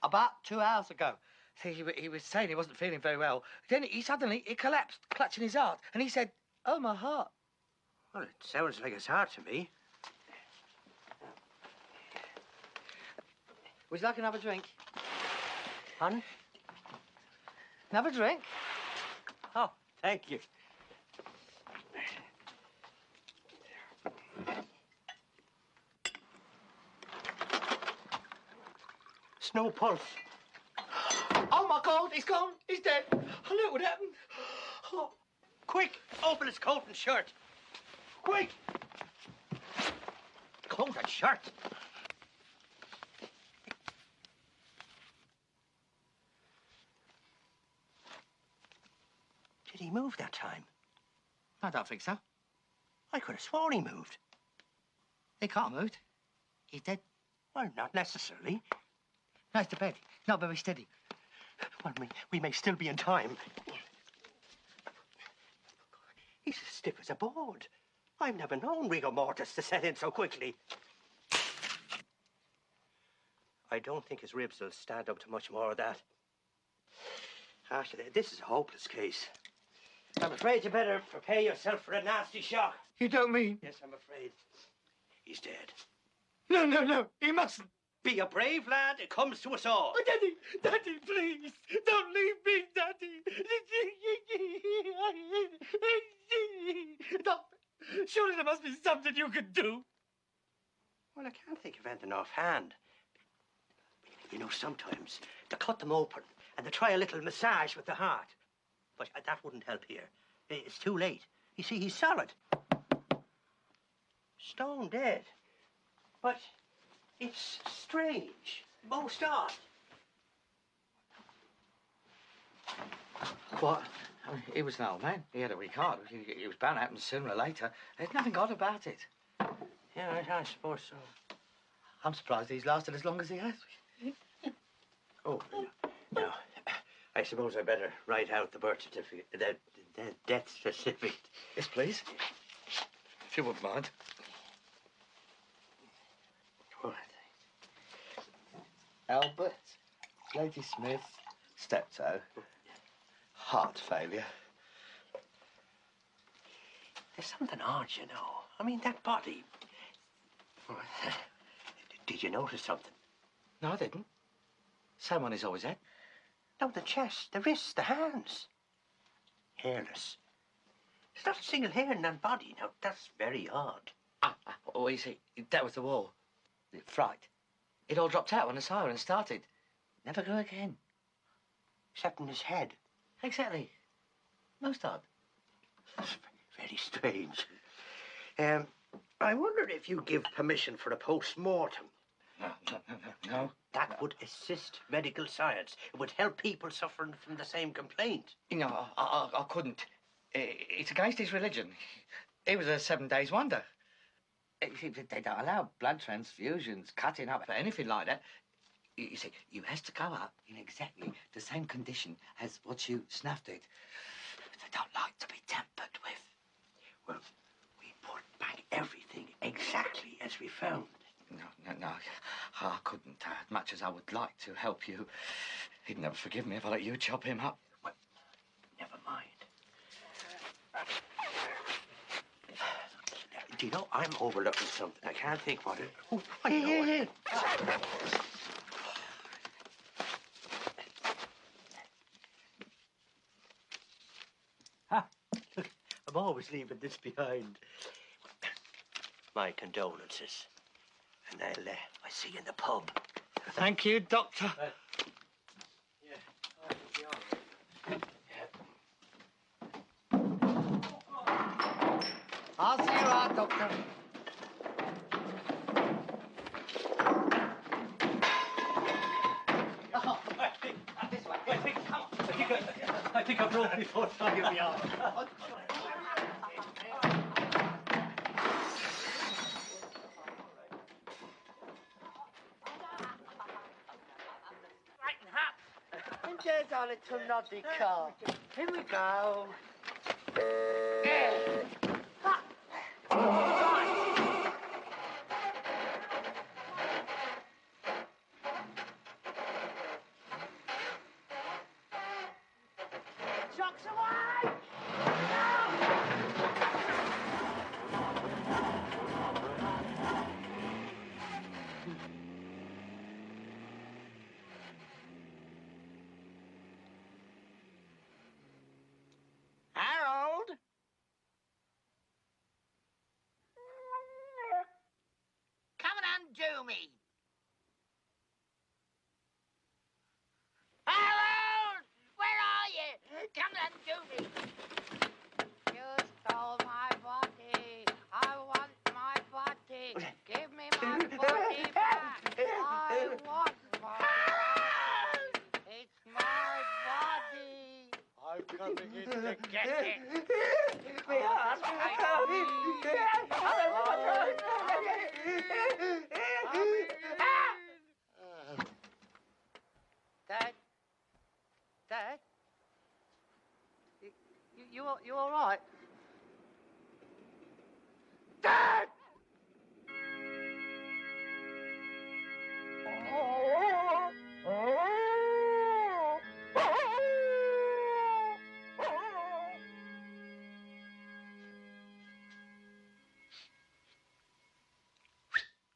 About 2 hours ago. See, he was saying he wasn't feeling very well. Then he suddenly collapsed, clutching his heart, and he said, "Oh, my heart." Well, it sounds like his heart to me. Would you like another drink? Pardon? Another drink? Oh, thank you. Snow pulse. Oh, my God, he's gone. He's dead. I knew it would happen. Oh. Quick, open his coat and shirt. Quick! Coat and shirt. Did he move that time? I don't think so. I could have sworn he moved. He can't move. He's dead. Well, not necessarily. No, it's to bed. Not very steady. Well, we may still be in time. He's as stiff as a board. I've never known rigor mortis to set in so quickly. I don't think his ribs will stand up to much more of that. Actually, this is a hopeless case. I'm afraid you better prepare yourself for a nasty shock. You don't mean? Yes, I'm afraid. He's dead. No. He mustn't. Be a brave lad. It comes to us all. Oh, Daddy, please. Don't leave me, Daddy. Doctor, surely there must be something you can do. Well, I can't think of anything offhand. You know, sometimes they cut them open and they try a little massage with the heart. But that wouldn't help here. It's too late. You see, he's solid. Stone dead. But it's strange. Most odd. What? I mean, he was an old man. He had a weak heart. He was bound to happen sooner or later. There's nothing odd about it. Yeah, I suppose so. I'm surprised he's lasted as long as he has. Oh, no. I suppose I better write out the birth certificate, the death certificate. Yes, please. If you wouldn't mind. All right. Albert, Lady Smith, Steptoe, heart failure. There's something odd, you know. I mean, that body. Did you notice something? No, I didn't. Same one he's always had. No, the chest, the wrists, the hands. Hairless. There's not a single hair in that body. Now, that's very odd. Oh, you see, that was the war. The fright. It all dropped out when the siren started. Never grew again. except in his head. Exactly. Most odd. Very strange. I wondered if you give permission for a post-mortem. No. That would assist medical science. It would help people suffering from the same complaint. You know, I couldn't. It's against his religion. He was a 7 days wonder. They don't allow blood transfusions, cutting up, or anything like that. You see, you has to go up in exactly the same condition as what you snuffed it. They don't like to be tampered with. Well, we put back everything exactly as we found. No. I couldn't, as much as I would like to help you. He'd never forgive me if I let you chop him up. Well, never mind. Do you know, I'm overlooking something. I can't think what it... Oh, I know it. Look, I'm always leaving this behind. My condolences. And I'll see you in the pub. Thank you, Doctor. I'll see you out, Doctor. I think I broke before time of the hour. And there's our little noddy car. Here we go. Chucks away! Harold? Come and undo me. Harold! Where are you? Come and undo me. You stole my body. I want my body. Give me my body back. I want my body. It's my body. I'm coming in to get it. Dad? You all right? Dad!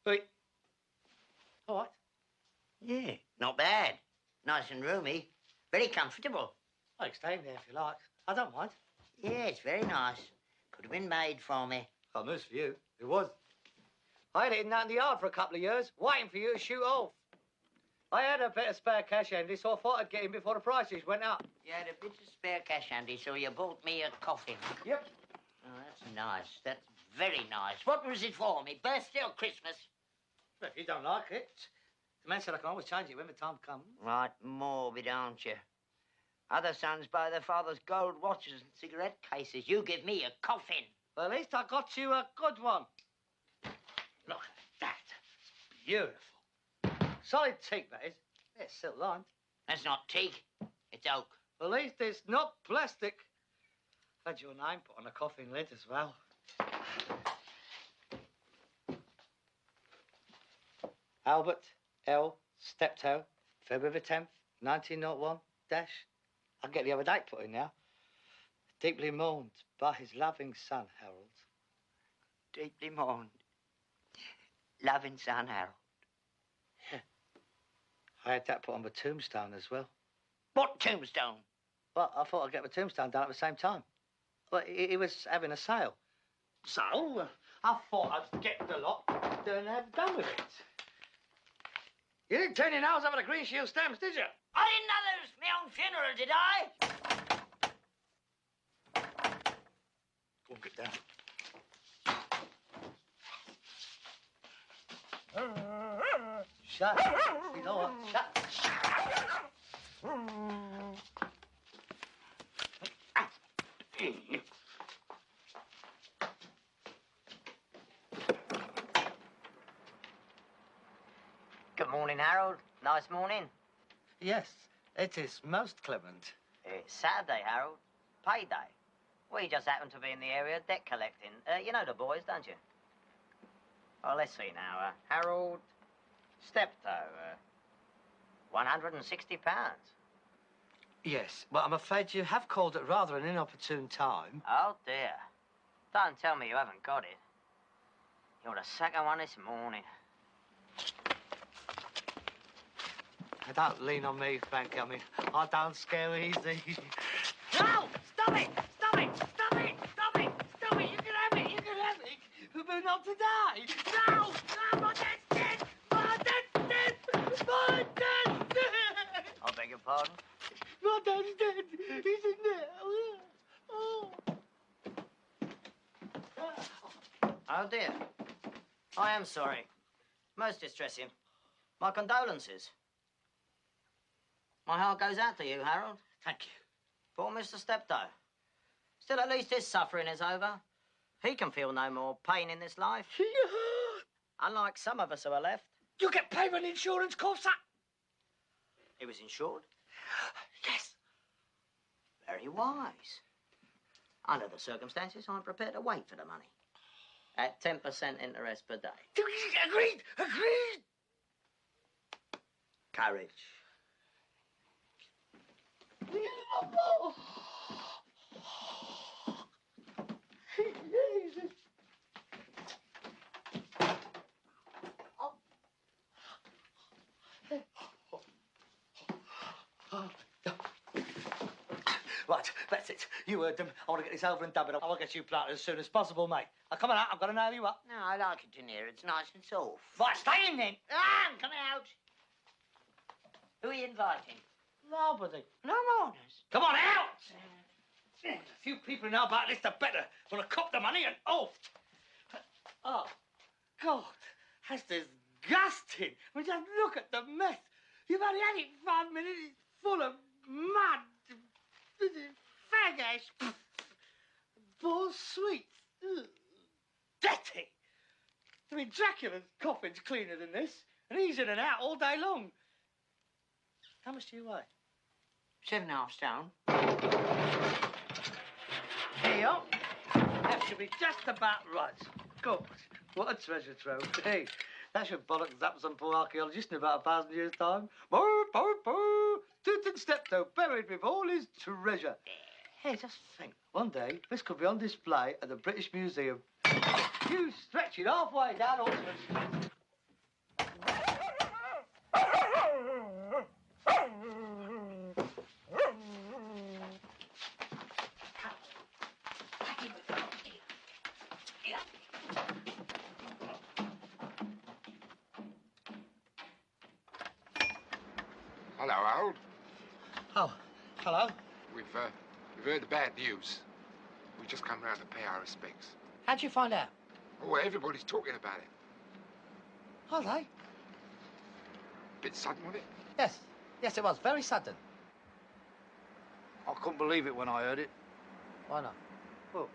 Wait. All right. Yeah, not bad. Nice and roomy. Very comfortable. I can stay in there if you like. I don't mind. Yeah, it's very nice. Could have been made for me. Oh, news for you. It was. I had it in that in the yard for a couple of years, waiting for you to shoot off. I had a bit of spare cash handy, so I thought I'd get in before the prices went up. You had a bit of spare cash handy, so you bought me a coffin. Yep. Oh, that's nice. That's very nice. What was it for me? Birthday or Christmas? Well, if you don't like it, the man said I can always change it when the time comes. Right, morbid, aren't you? Other sons buy their father's gold watches and cigarette cases. You give me a coffin. Well, at least I got you a good one. Look at that. Beautiful. Solid teak, that is. Yeah, it's silk lined. That's not teak. It's oak. At least it's not plastic. I've had your name put on a coffin lid as well. Albert L. Steptoe, February 10th, 1901, dash. I'll get the other date put in now. Deeply mourned by his loving son, Harold. Deeply mourned. Loving son, Harold. Yeah. I had that put on the tombstone as well. What tombstone? Well, I thought I'd get the tombstone done at the same time. Well, he was having a sale. So, I thought I'd get the lot and have done with it. You didn't turn your nose over the Green Shield stamps, did you? I didn't know there was My own funeral, did I? Go on, get down. Shut. You know what? Shut. Good morning, Harold. Nice morning. Yes, it is most clement. It's Saturday, Harold. Payday. We just happen to be in the area debt collecting. You know the boys, don't you? Well, let's see now. Harold Steptoe, £160. Yes, well, I'm afraid you have called at rather an inopportune time. Oh, dear. Don't tell me you haven't got it. You're the second one this morning. Don't lean on me, Frank. I mean, I don't scare easy. No! Stop it! Stop it! Stop it! Stop it! Stop it! You can have it! You can have it! But not today! No! No! My dad's dead! My dad's dead! My dad's dead! I beg your pardon? My dad's dead! He's in there! Oh! Oh, dear. I am sorry. Most distressing. My condolences. My heart goes out to you, Harold. Thank you. Poor Mr. Steptoe. Still, at least his suffering is over. He can feel no more pain in this life. Unlike some of us who are left. You get payment insurance, Corsa? He was insured. Yes. Very wise. Under the circumstances, I'm prepared to wait for the money. At 10% interest per day. Agreed! Agreed! Courage. Jesus. Right, that's it. You heard them. I want to get this over and done with. I want to get you planted as soon as possible, mate. Now, come on out. I've got to nail you up. No, I like it in here. It's nice and soft. Right, stay in then. Ah, come out. Who are you inviting? Nobody. No mourners. Come on, out! A few people know about this, the better. Want to cop the money and off. Oh, God, that's disgusting. I mean, just look at the mess. You've only had it 5 minutes. It's full of mud, fag ash, bull sweets. Ugh. Dirty. I mean, Dracula's coffin's cleaner than this, and he's in and out all day long. How much do you weigh? 7.5 stone. Here you are. That should be just about right. Good. What a treasure trove. Hey, that should bollock up some poor archaeologist in about 1,000 years' time. Boo, boo, boo. Tooth Steptoe buried with all his treasure. Hey, just think. One day, this could be on display at the British Museum. You stretch it halfway down Oxford Street. Hello, Harold. Oh, hello. We've heard the bad news. We just come round to pay our respects. How'd you find out? Oh, everybody's talking about it. Are they? Bit sudden, wasn't it? Yes. Yes, it was. Very sudden. I couldn't believe it when I heard it. Why not? Well,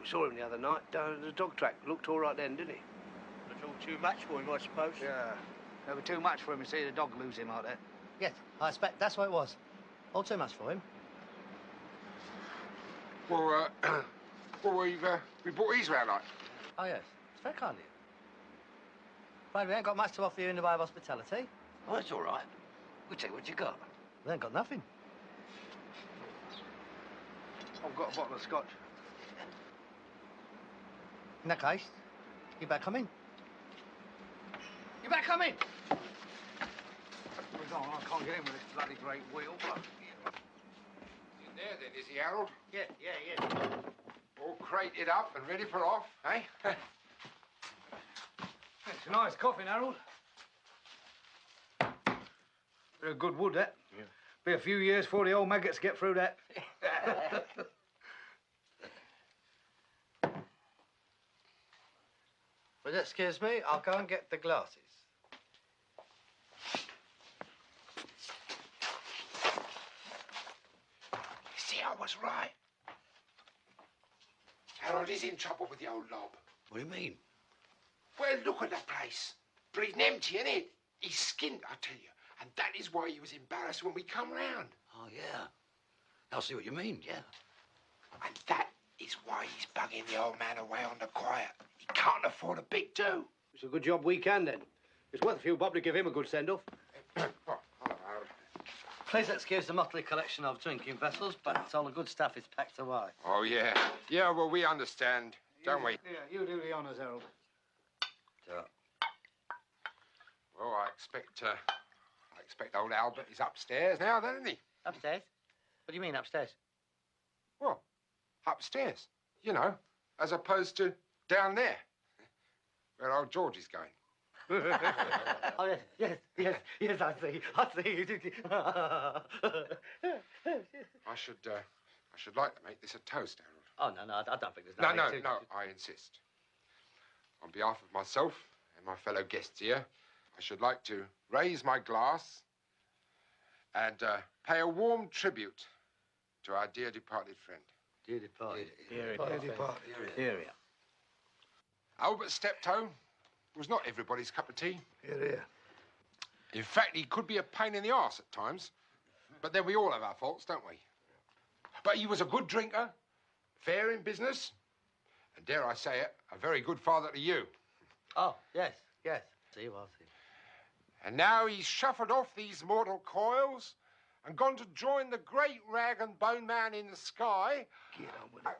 we saw him the other night down at the dog track. Looked all right then, didn't he? A little too much for him, I suppose. Yeah. Never too much for him to see the dog lose him like that. Yes, I expect that's what it was. All too much for him. Well, we brought these round, like. Oh, yes. It's very kind of you. Right, we ain't got much to offer you in the way of hospitality. Oh, that's all right. We'll take what you got. We ain't got nothing. I've got a bottle of scotch. In that case, you better come in. You better come in. Hold on, I can't get in with this bloody great wheel. In there, then, is he, Harold? Yeah. All crated up and ready for off, eh? It's a nice coffin, Harold. Bit of good wood, that. Yeah. Be a few years before the old maggots get through that. Well, excuse me, I'll go and get the glasses. See, I was right. Harold is in trouble with the old lob. What do you mean? Well, look at the place. Breathing empty, innit? He's skinned, I tell you. And that is why he was embarrassed when we come round. Oh, yeah. I see what you mean, yeah. And that is why he's bugging the old man away on the quiet. He can't afford a big do. It's a good job we can, then. It's worth a few bob to give him a good send-off. Please excuse the motley collection of drinking vessels, but all the good stuff is packed away. Oh, yeah. Yeah, well, we understand, don't we? Yeah, you do the honours, Harold. Well, I expect old Albert is upstairs now, then, isn't he? Upstairs? What do you mean, upstairs? Well, upstairs, you know, as opposed to down there, where old George is going. Oh, yes, I see. I should like to make this a toast, Harold. Oh, no, I don't think there's no No, I insist. On behalf of myself and my fellow guests here, I should like to raise my glass and pay a warm tribute to our dear departed friend. Dear departed. Dear departed. Albert Steptoe was not everybody's cup of tea. Here. In fact, he could be a pain in the arse at times. But then we all have our faults, don't we? But he was a good drinker, fair in business, and dare I say it, a very good father to you. Oh, yes. See you, I'll see. And now he's shuffled off these mortal coils and gone to join the great rag and bone man in the sky. Get on with it.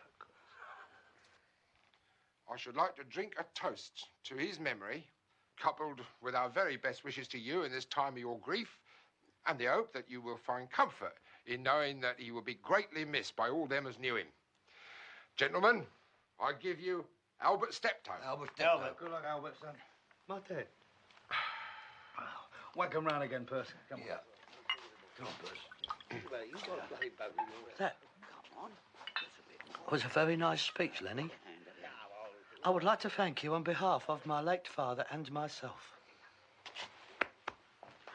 I should like to drink a toast to his memory, coupled with our very best wishes to you in this time of your grief, and the hope that you will find comfort in knowing that he will be greatly missed by all them as knew him. Gentlemen, I give you Albert Steptoe. Albert Steptoe. Good luck, Albert, son. My dad. Whack him round again, Percy. Come on. Yeah. Come on, Percy. That was a very nice speech, Lenny. I would like to thank you on behalf of my late father and myself.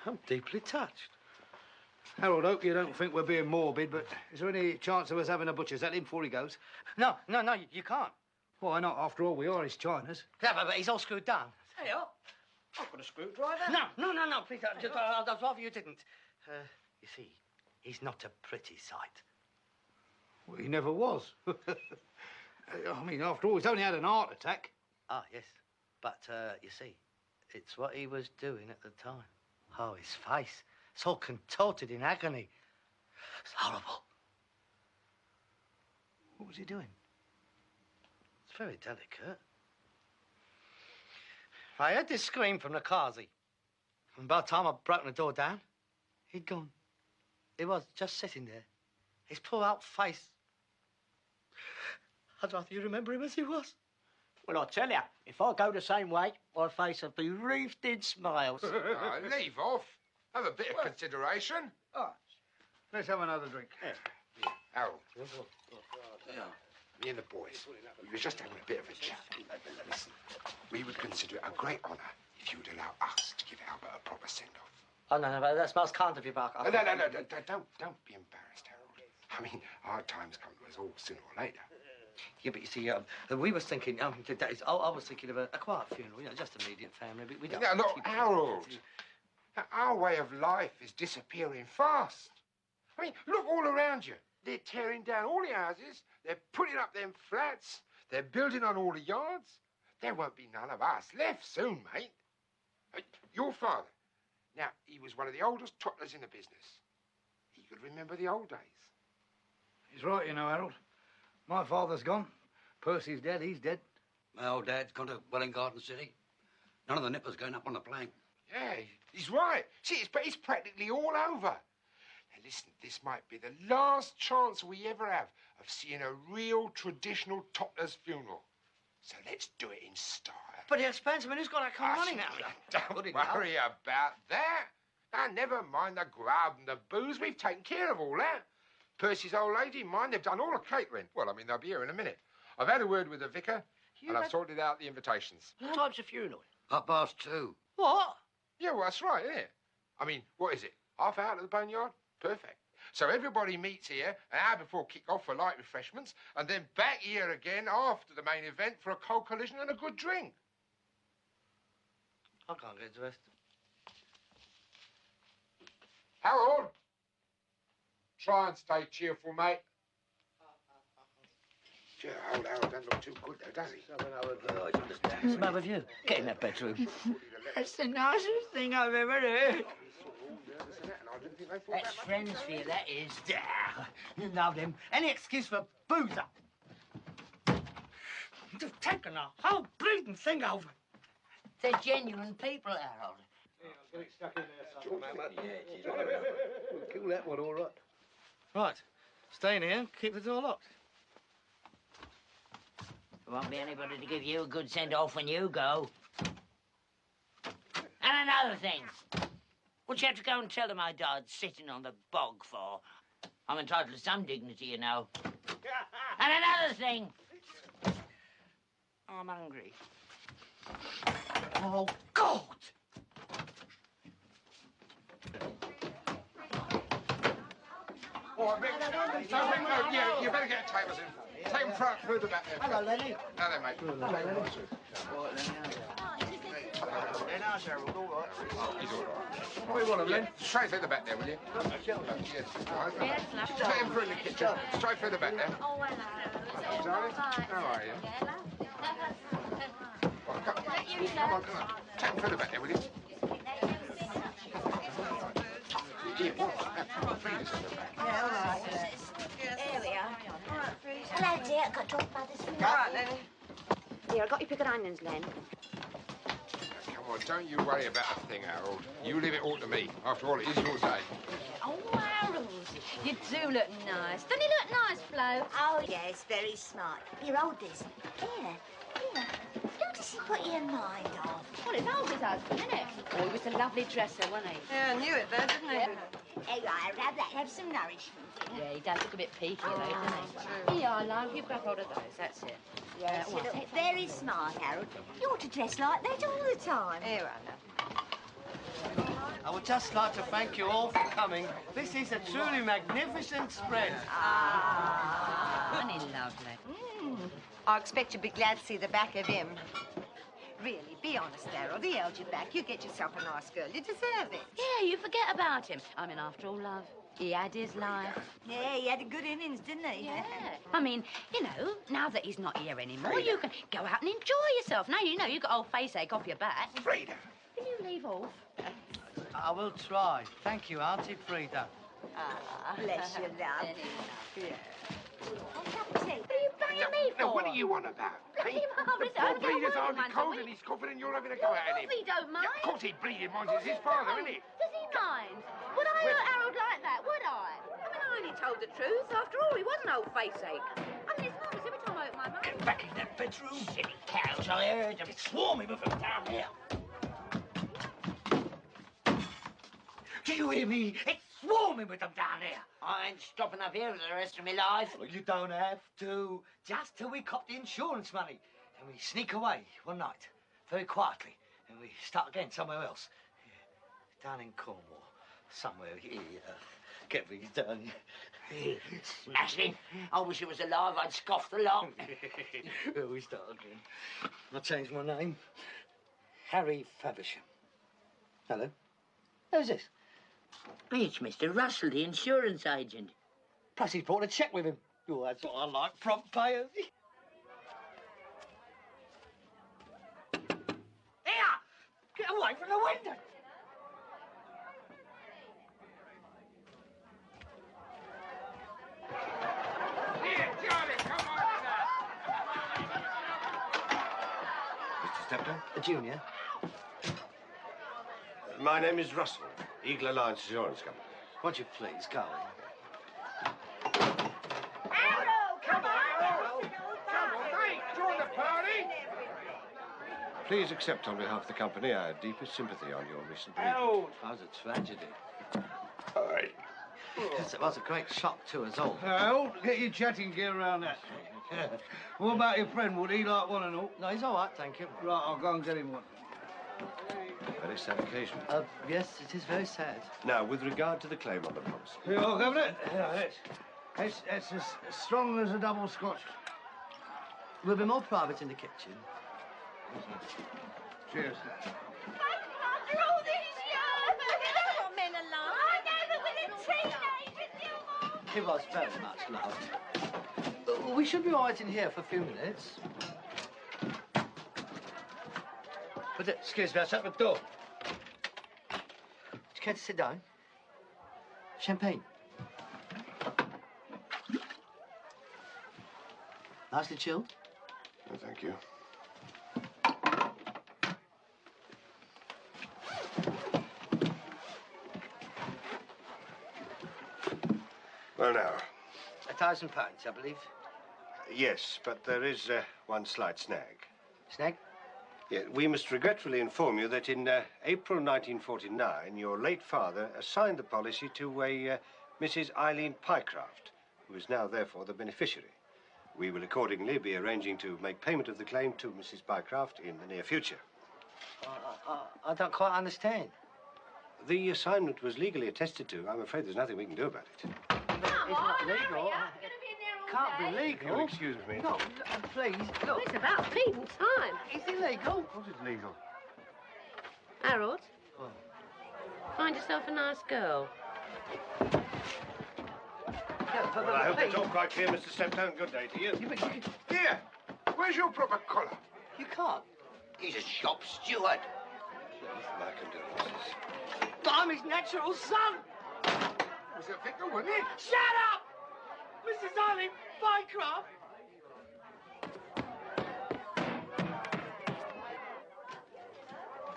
I'm deeply touched. Harold, hope you don't think we're being morbid, but is there any chance of us having a butcher's at him before he goes? No, you can't. Why not? After all, we are his Chinas. Yeah, but he's all screwed down. Hey, I've got a screwdriver. No, please, I'd rather you didn't. You see, he's not a pretty sight. Well, he never was. I mean, after all, he's only had an heart attack. Ah, yes. But, you see, it's what he was doing at the time. Oh, his face. It's all contorted in agony. It's horrible. What was he doing? It's very delicate. I heard this scream from the Qazi. And by the time I'd broken the door down, he'd gone. He was just sitting there. His poor out face. I'd rather you remember him as he was. Well, I tell you, if I go the same way, my face will be wreathed in smiles. Leave off. Have a bit of consideration. Oh, let's have another drink. Yeah. Harold. Yeah. Me and the boys, we were just having a bit of a chat. Listen, we would consider it a great honour if you would allow us to give Albert a proper send-off. Oh, no, that's most kind of you, Buck. No, don't be embarrassed, Harold. I mean, our time's come to us all sooner or later. Yeah, but you see, we was thinking, I was thinking of a quiet funeral, you know, just immediate family. We don't... Now, look, Harold, our way of life is disappearing fast. I mean, look all around you. They're tearing down all the houses. They're putting up them flats. They're building on all the yards. There won't be none of us left soon, mate. Your father, now, he was one of the oldest tottlers in the business. He could remember the old days. He's right, you know, Harold. My father's gone. Percy's dead. He's dead. My old dad's gone to Welling Garden City. None of the nippers going up on the plank. Yeah, he's right. See, it's practically all over. Now, listen, this might be the last chance we ever have of seeing a real traditional tottler's funeral. So let's do it in style. But the expense, I mean, who's got that kind of money now? Don't worry about that. Ah, never mind the grub and the booze. We've taken care of all that. Percy's old lady, mine, they've done all the catering. Well, I mean, they'll be here in a minute. I've had a word with the vicar, and I've sorted out the invitations. What time's the funeral? 2:30. What? Yeah, well, that's right, isn't it? I mean, what is it? Half hour to the boneyard? Perfect. So everybody meets here an hour before kick-off for light refreshments, and then back here again after the main event for a cold collision and a good drink. I can't get dressed. Harold! Try and stay cheerful, mate. Gee, old Harold doesn't look too good, though, does he? What's the matter with you? Get in that bedroom. That's the nicest thing I've ever heard. That's friends for you, that is. You know them. Any excuse for a boozer. You've taken the whole bleeding thing over. They're genuine people, Harold. Get it stuck in there We'll kill that one, all right. Right. Stay in here. Keep the door locked. There won't be anybody to give you a good send-off when you go. And another thing. What you have to go and tell them I died sitting on the bog for? I'm entitled to some dignity, you know. And another thing. I'm hungry. Oh, God! Oh, yeah, you better get tables in. Take them further back there. Hello, Lenny. Hello, mate. Hello, Lenny. He's all right. What do you want, Len? Straight further back there, will you? Yes. Take him through in the kitchen. Straight further back there. Darling, how are you? Well, come on. Take him further back there, will you? Here, Frida's at the back. Yeah, all right. There we are. Hello, dear. I've got to talk about this. All right, Lenny. Here, I got you pickled onions, Len. Come on, don't you worry about a thing, Harold. You leave it all to me. After all, it is your day. Oh, Harold, you do look nice. Doesn't he look nice, Flo? Oh, yes, very smart. Here, hold this. Here. Who does he put your mind off? Well, it's Olga's husband, isn't it? Oh, he was a lovely dresser, wasn't he? Yeah, I knew it there, didn't he? Hey, right, have that. Have some nourishment. Yeah, he does look a bit peaky, though, doesn't he? Here, I love you. Grab hold of those. That's it. Yes, you look very smart, Harold. You ought to dress like that all the time. Here, I know. I would just like to thank you all for coming. This is a truly magnificent spread. Isn't he lovely? I expect you'll be glad to see the back of him. Really, be honest, Harold. He held you back. You get yourself a nice girl. You deserve it. Yeah, you forget about him. I mean, after all, love, he had his life. Yeah, he had a good innings, didn't he? Yeah. I mean, you know, now that he's not here anymore, you can go out and enjoy yourself. Now you know you've got old face ache off your back. Frida! Can you leave off? I will try. Thank you, Auntie Frida. Bless you, love. Yeah. What are you banging me for? Now, what are you on about? Bloody marvellous. Poor Frida's hardly cold and he's coughing and you're having a go at him. He don't mind. Yeah, of course he bleeding minds. It's his father, isn't it? Does he mind? Would I hurt Harold like that, would I? I mean, I only told the truth. After all, he was an old face ache. I mean, it's marvellous every time I open my mouth. Get back in that bedroom. Silly cows, I heard them. It's swarming with them down here. Do you hear me? It's swarming with them down here. I ain't stopping up here for the rest of my life. Well, you don't have to. Just till we cop the insurance money. And we sneak away one night, very quietly, and we start again somewhere else. Yeah, down in Cornwall. Somewhere here. Get me down here. Smashing. I wish it was alive. I'd scoff the lot. Well, we start again. I'll change my name. Harry Faversham. Hello. Who's this? It's Mr. Russell, the insurance agent. Plus, he's brought a cheque with him. Oh, that's what I like, prompt payers. Here! Get away from the window! Here, Charlie, come on now. Mr. Steptoe? A junior. My name is Russell, Eagle Alliance Insurance Company. Won't you please go? Harold, come on! Come on, mate, join the party. Please accept on behalf of the company our deepest sympathy on your recent Oh, that was a tragedy. All right. Yes, it was a great shock to us all. Harold, get your chatting gear around that. What about your friend? Would he like one and all? No, he's all right, thank you. Right, I'll go and get him one. Very sad occasion. Yes, it is very sad. Now, with regard to the claim on the policy. Here, I'll have it. It's as strong as a double scotch. We'll be more private in the kitchen. Cheers. After all these years, you know what men are like. I know, but with a teenager, Gilmore. He was very much loved. We should be all right in here for a few minutes. But excuse me, I shut the door. Would you care to sit down? Champagne. Nicely chilled. No, thank you. Well, now. £1,000, I believe. Yes, but there is one slight snag. Snag? Yeah, we must regretfully inform you that in April 1949, your late father assigned the policy to a Mrs. Eileen Pycraft, who is now, therefore, the beneficiary. We will accordingly be arranging to make payment of the claim to Mrs. Pycraft in the near future. I don't quite understand. The assignment was legally attested to. I'm afraid there's nothing we can do about it. Come It's on, not legal. hurry up. We're going to be in there all Can't day. be legal. You'll excuse me. No, please, look. It's about bleeding time. It's illegal. What is legal? Harold, Oh. find yourself a nice girl. Yeah, Well, I hope it's all quite clear, Mr. Steptoe. Good day to you. Here, where's your proper collar? You can't. He's a shop steward. My condolences. I'm his natural son. Was a vicar, wasn't it? Shut up! Mrs. Eileen Pycraft!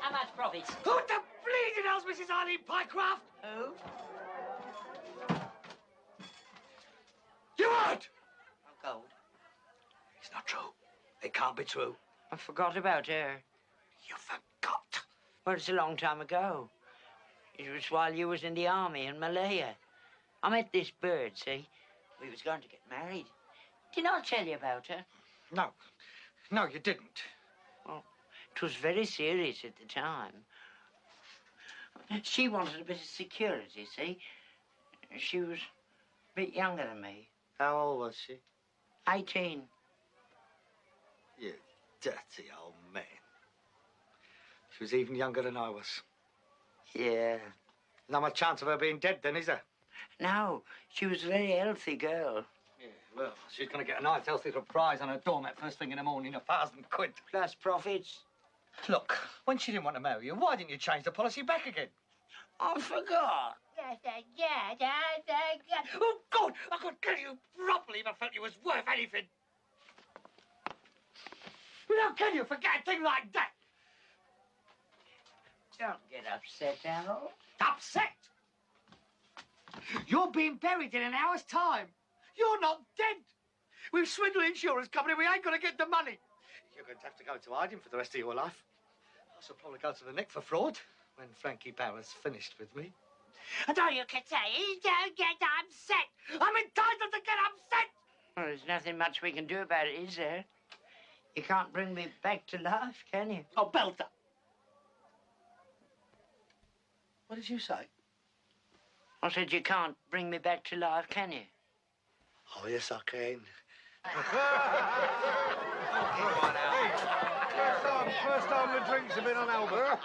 How much profit? Who the bleeding hell's Mrs. Eileen Pycraft? Who? You heard? I'm gold. It's not true. It can't be true. I forgot about her. You forgot. Well, it's a long time ago. It was while you was in the army in Malaya. I met this bird, see? We was going to get married. Didn't I tell you about her? No. No, you didn't. Well, it was very serious at the time. She wanted a bit of security, see? She was a bit younger than me. How old was she? 18. You dirty old man. She was even younger than I was. Yeah. Not much chance of her being dead then, is there? No, she was a very healthy girl. Yeah, well, she's going to get a nice healthy little prize on her doormat first thing in the morning, £1,000. Plus profits. Look, when she didn't want to marry you, why didn't you change the policy back again? I forgot. Oh, God! I could kill you properly if I felt you was worth anything. How can you forget a thing like that? Don't get upset, Harold. Upset? You're being buried in an hour's time. You're not dead. We've swindled the insurance company. We ain't going to get the money. You're going to have to go to hiding for the rest of your life. I shall probably go to the Nick for fraud when Frankie Barrett's finished with me. And all you can say is don't get upset. I'm entitled to get upset. Well, there's nothing much we can do about it, is there? You can't bring me back to life, can you? Oh, Belter. What did you say? I said you can't bring me back to life, can you? Oh, yes, I can. First time the drinks have been on Albert.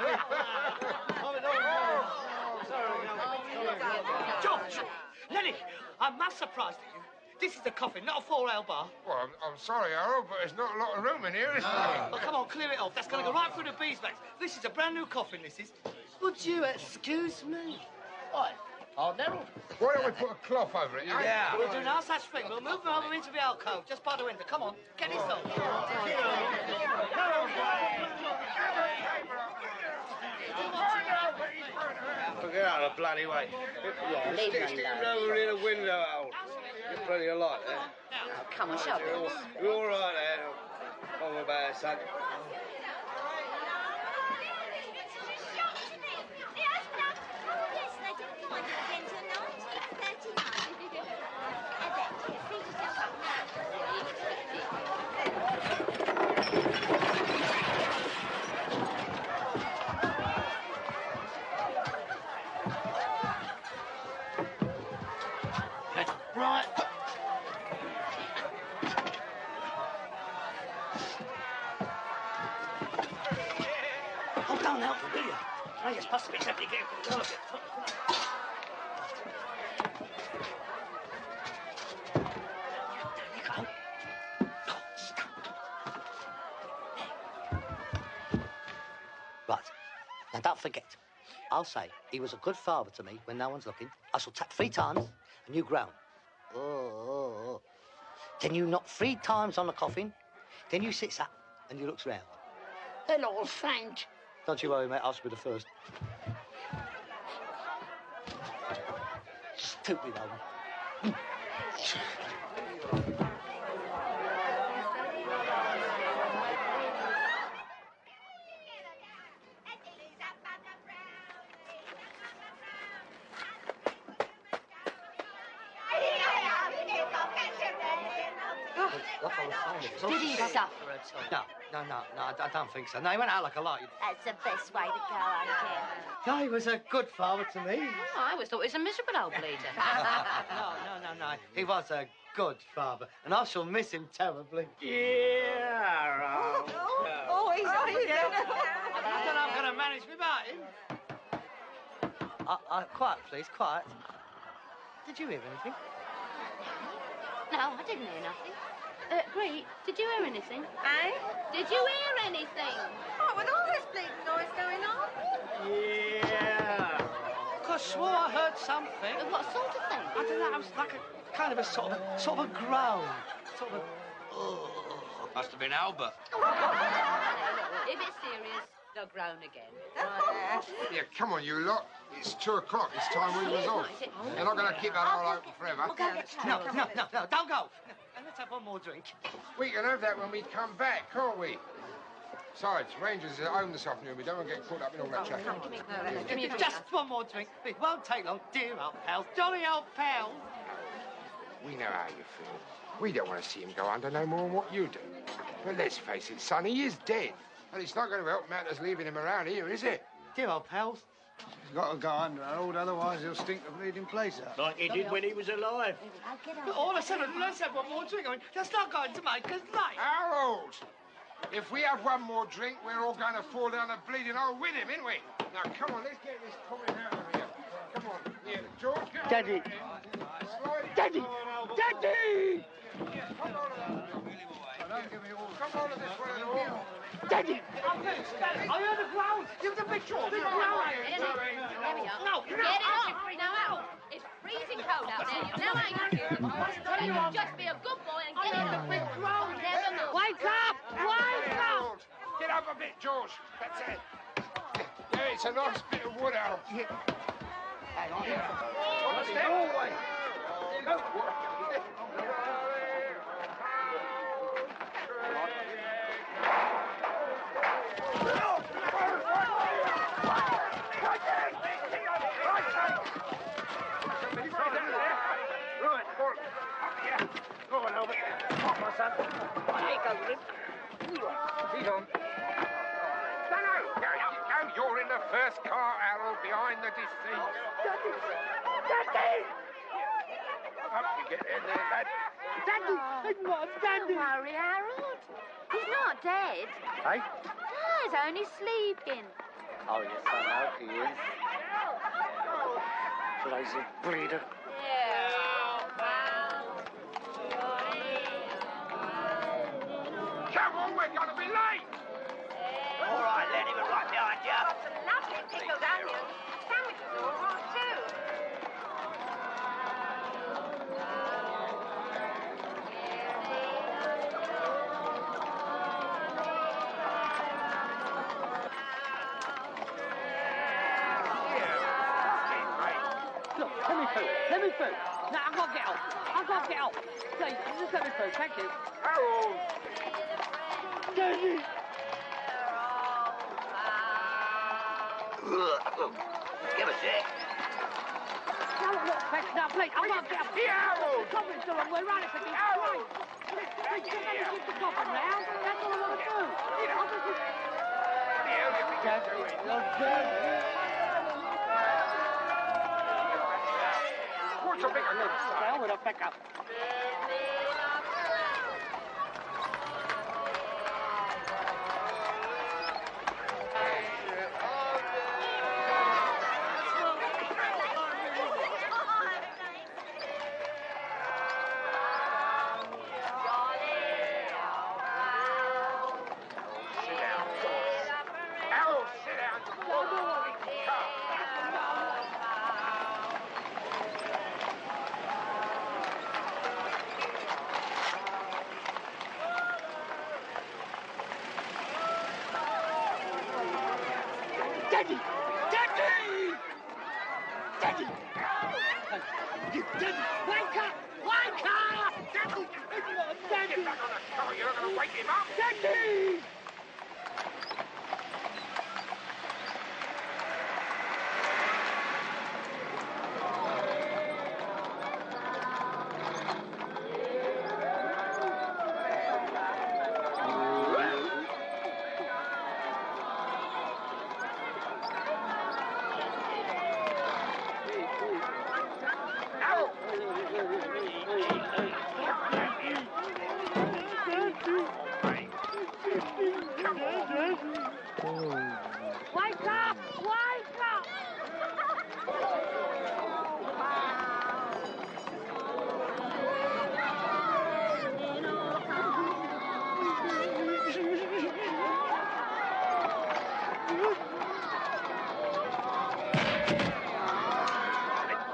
George! Lenny, I'm not surprised at you. This is a coffin, not a 4-ale bar. Well, I'm sorry, Harold, but there's not a lot of room in here, is there? Oh, come on, clear it off. That's going to go right through the beeswax. This is a brand new coffin, this is. Would you excuse me? What? Oh, Daryl. Why don't we put a cloth over it, eh? Yeah. We'll do no such thing. We'll move them over into the alcove, just by the window. Come on, get this on. Get out of the bloody way. Stick him over in a window, Al. Get plenty of light there. Come on, shall we? You're all right there. Don't worry about it, son. Oh, you're supposed to be tempting again. Right. Now, don't forget, I'll say he was a good father to me when no one's looking. I shall tap 3 times, and you groan. Oh. Then you knock 3 times on the coffin. Then you sits up, and you looks round. Hello, Saint. Don't you worry, mate. I'll be the first. Stupid old. Did he suffer at all? No, I don't think so. No, he went out like a light. That's the best way to go, Uncle. No, he was a good father to me. Oh, I always thought he was a miserable old bleeder. No. He was a good father, and I shall miss him terribly. Oh, he's not here. I don't know how I'm going to manage without him. Quiet, please, quiet. Did you hear anything? No, I didn't hear nothing. Greet, did you hear anything? Eh? Did you hear anything? What, with all this bleeding noise going on? Yeah. I swore I heard something. What sort of thing? I don't know. It was like a kind of a sort of a groan. Sort of a. Must have been Albert. If it's serious, they'll groan again. Yeah, come on, you lot. It's 2 o'clock. It's time we was off. They're not going to keep that hole open forever. No, don't go. Let's have one more drink. We can have that when we come back, can't we? Besides, Rangers are at home this afternoon. We don't want to get caught up in all that traffic. Give me a Just one more drink. It won't take long. Dear old pals. Jolly old pals. We know how you feel. We don't want to see him go under no more than what you do. But let's face it, son, he is dead. And it's not going to help matters leaving him around here, is it? Dear old pals. He's got to go under, Harold, otherwise he'll stink the bleeding place up. Like he did when he was alive. But all of a sudden, let's have one more drink. I mean, that's not going to make us late. Harold! If we have one more drink, we're all going to fall down the bleeding hole with him, ain't we? Now, come on, let's get this coming out of here. Come on. Here, George, get Daddy. Daddy! Daddy! Come on to this way, all. Daddy! I heard a groan. Give the big groan. There we are. No, Get it out. It's freezing cold out there. You know how you do. Just be a good boy and get in. The big groan. Never move. Wake up! Wake up! Get up a bit, George. That's it. Yeah, it's a nice bit of wood, Harold. Hang on. What's that? Always. Go on, Albert. Come on, my son. I ain't going with him. He's on. No, you're in the first car, Harold, behind the deceased. Daddy! Up you get in there, lad. Daddy! Mom, Daddy! Don't worry, Harold. He's not dead. Hey? No, he's only sleeping. Oh, yes, I know he is. Lazy breeder. Come on, we're going to be late. All right, Lenny, we're right behind you. Got some lovely pickled onions. Sandwiches are all hot, too. Look, let me through. Let me through. No, I've got to get out. I've got to get out. Please, just let me through. Thank you. Harold. Daddy! Give us it. No, look, thanks. No, please, I've got to get out. Here, Harold. The coffin's still on. We're running for this train. Please, just let me keep the coffin now. That's all I want to do. I'll just... What's a bigger number? Well, with a pickup. You didn't! Wake up! Wake up! Daddy! Daddy! Get back on the car, you're not going to wake him up. Daddy! Wake up! Wake up!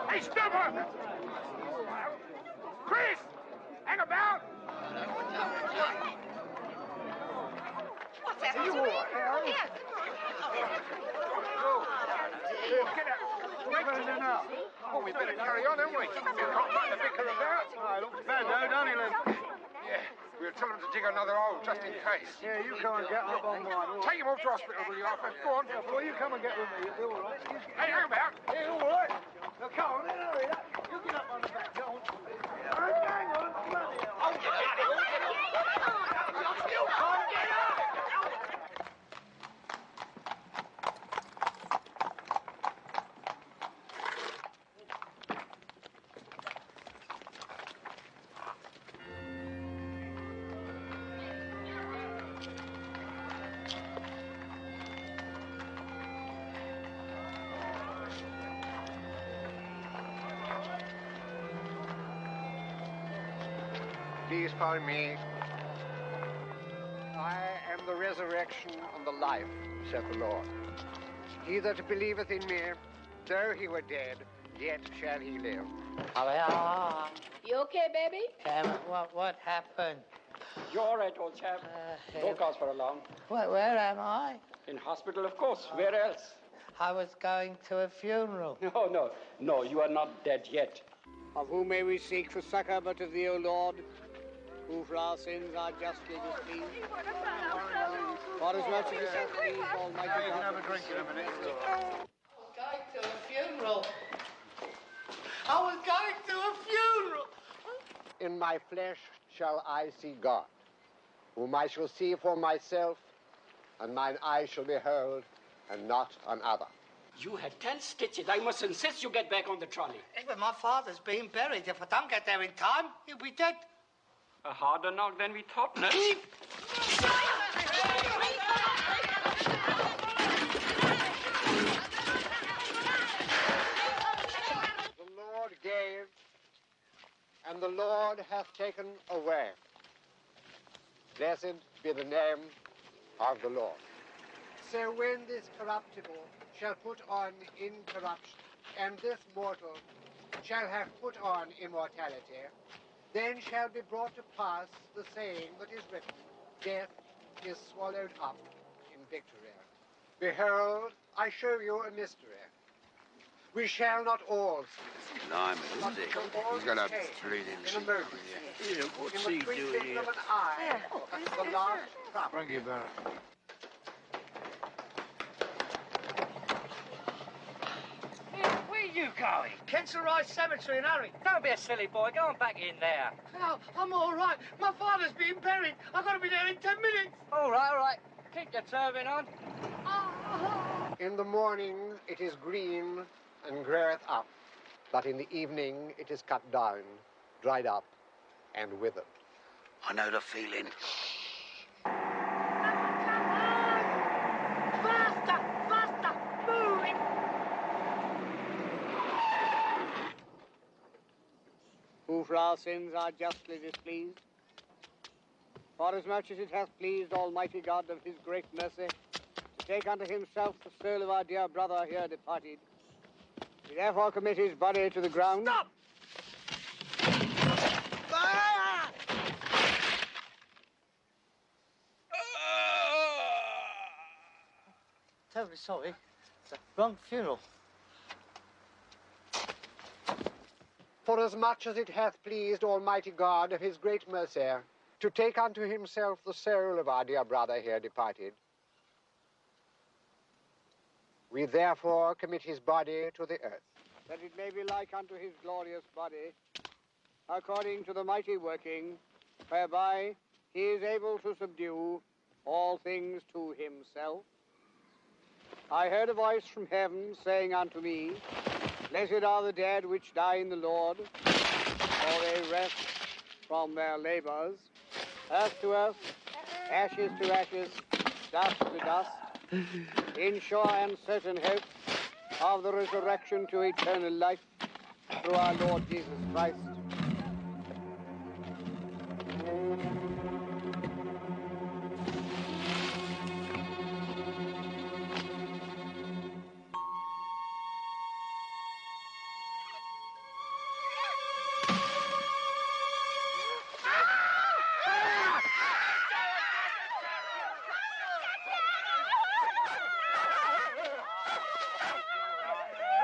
Hey, stubborn! Chris! Hang about! What's happened You to all me? right? Here. Get out. What are we going to do now? Oh, we better carry on, haven't we? We can't let the bicker about. It looks bad, though, don't it, Les? Yeah, we'll tell them to dig another hole, just in case. Yeah, you come and get up on mine. all right? Take him off to hospital, will you, Arthur? Go on. Yeah, boy, you come and get with me. You'll be all right. Hey, hang about. Yeah, all right. Now, come on, then, hurry up. You get up on the back, go on. Hang on, bloody hell. Oh, you still can't get up! Please follow me. I am the resurrection and the life, saith the Lord. He that believeth in me, though he were dead, yet shall he live. You okay, baby? What happened? You're all right, old chap. No cause for alarm. Where am I? In hospital, of course. Where else? I was going to a funeral. No, you are not dead yet. Of whom may we seek for succor but of thee, O Lord, who for our sins are justly displeased? For as much as it hath pleased Almighty God. You can have a drink in a minute. Going to a funeral. I was going to a funeral. In my flesh shall I see God, whom I shall see for myself, and mine eyes shall behold, and not another. You had 10 stitches. I must insist you get back on the trolley. But my father's being buried. If I don't get there in time, he'll be dead. A harder knock than we thought, Nurse. The Lord gave, and the Lord hath taken away. Blessed be the name of the Lord. So when this corruptible shall put on incorruption, and this mortal shall have put on immortality, then shall be brought to pass the saying that is written, death is swallowed up in victory. Behold, I show you a mystery. We shall not all see. Blimey, who's it? He's got a bleeding in a moment. Yeah, what's In he the doing twinkling here? of an eye, at the last trump. Thank you, Barry. Where are you going? Kensal Rise Cemetery in Harry. Don't be a silly boy. Go on back in there. No, I'm all right. My father's being buried. I've got to be there in 10 minutes. All right. Keep your turban on. In the morning it is green and groweth up, but in the evening it is cut down, dried up, and withered. I know the feeling. Faster! Faster! Moving! Who for our sins are justly displeased? For as much as it hath pleased Almighty God of his great mercy to take unto himself the soul of our dear brother here departed, we therefore commit his body to the ground. Stop! Ah! Terribly sorry. It's the wrong funeral. forasmuch as it hath pleased Almighty God of his great mercy to take unto himself the soul of our dear brother here departed, we therefore commit his body to the earth, that it may be like unto his glorious body, according to the mighty working whereby he is able to subdue all things to himself. I heard a voice from heaven saying unto me, Blessed are the dead which die in the Lord, for they rest from their labors. Earth to earth, ashes to ashes, dust to dust, in sure and certain hope of the resurrection to eternal life through our Lord Jesus Christ.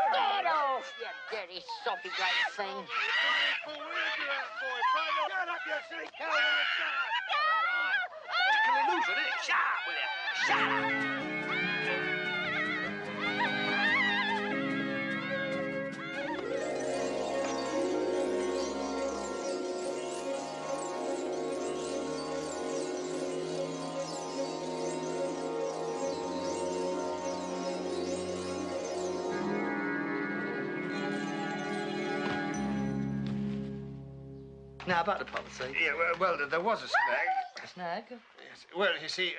Get off, you dirty, soppy great thing. Shut up, you silly cow! Particular loser, isn't it? Shut up, will you? Shut up! Now, about the policy. Yeah, well, there was a snag. A snag? Yes. Well, you see,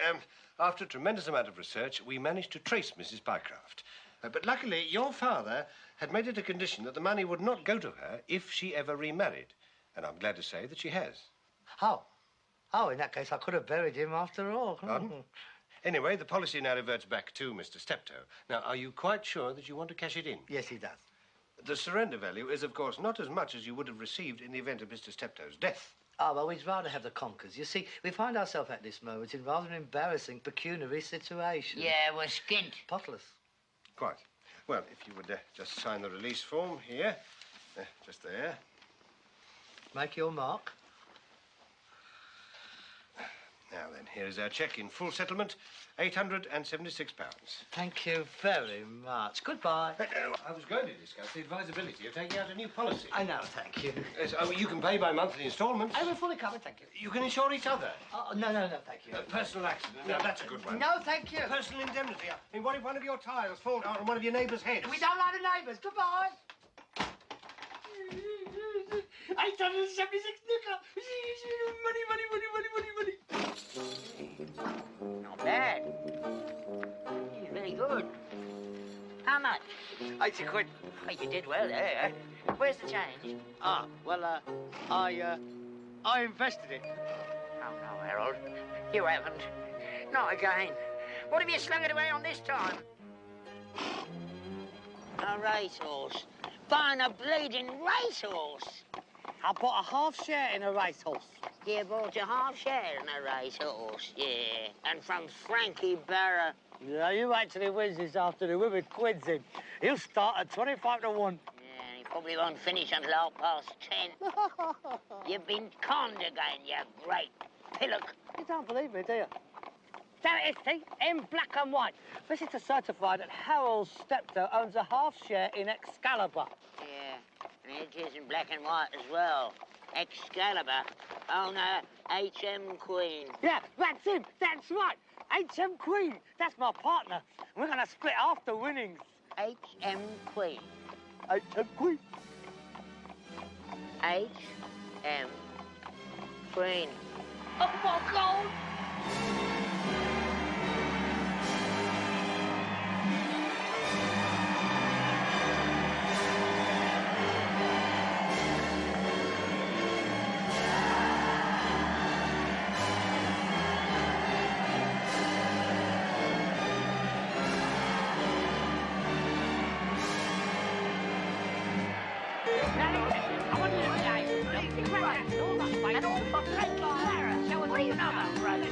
after a tremendous amount of research, we managed to trace Mrs. Pycroft. But luckily, your father had made it a condition that the money would not go to her if she ever remarried. And I'm glad to say that she has. Oh. Oh, in that case, I could have buried him after all. Pardon? Anyway, the policy now reverts back to Mr. Steptoe. Now, are you quite sure that you want to cash it in? Yes, he does. The surrender value is, of course, not as much as you would have received in the event of Mr. Steptoe's death. Oh, well, we'd rather have the conkers. You see, we find ourselves at this moment in rather an embarrassing pecuniary situation. Yeah, we're skint. Potless. Quite. Well, if you would just sign the release form here. Just there. Make your mark. Now then, here is our cheque in full settlement, £876. Thank you very much. Goodbye. I was going to discuss the advisability of taking out a new policy. I know, thank you. Yes, you can pay by monthly instalments. I will fully cover, thank you. You can insure each other. Oh, no, thank you. Personal accident. Now, that's a good one. No, thank you. Personal indemnity. I mean, what if one of your tiles falls out on one of your neighbour's heads? We don't like the neighbours. Goodbye. 876 nicker. Money. Not bad. He's very good. How much? 80 quid. Oh, you did well there. Where's the change? Ah, well, I invested it. Oh, no, Harold. You haven't. Not again. What have you slung it away on this time? A racehorse. Buying a bleeding racehorse. I bought a half share in a racehorse. You bought a half share in a racehorse, yeah. And from Frankie Barra. Yeah, you wait till he wins this afternoon with quids in. He'll start at 25 to 1. Yeah, he probably won't finish until 10:30. You've been conned again, you great pillock. You don't believe me, do you? There it is, see? In black and white. This is to certify that Harold Steptoe owns a half share in Excalibur. Yeah, and it is in black and white as well. Excalibur, owner H.M. Queen. Yeah, that's him. That's right. H.M. Queen. That's my partner. We're going to split half the winnings. H.M. Queen. H.M. Queen. H.M. Queen. Oh, my God. What do you know about roads?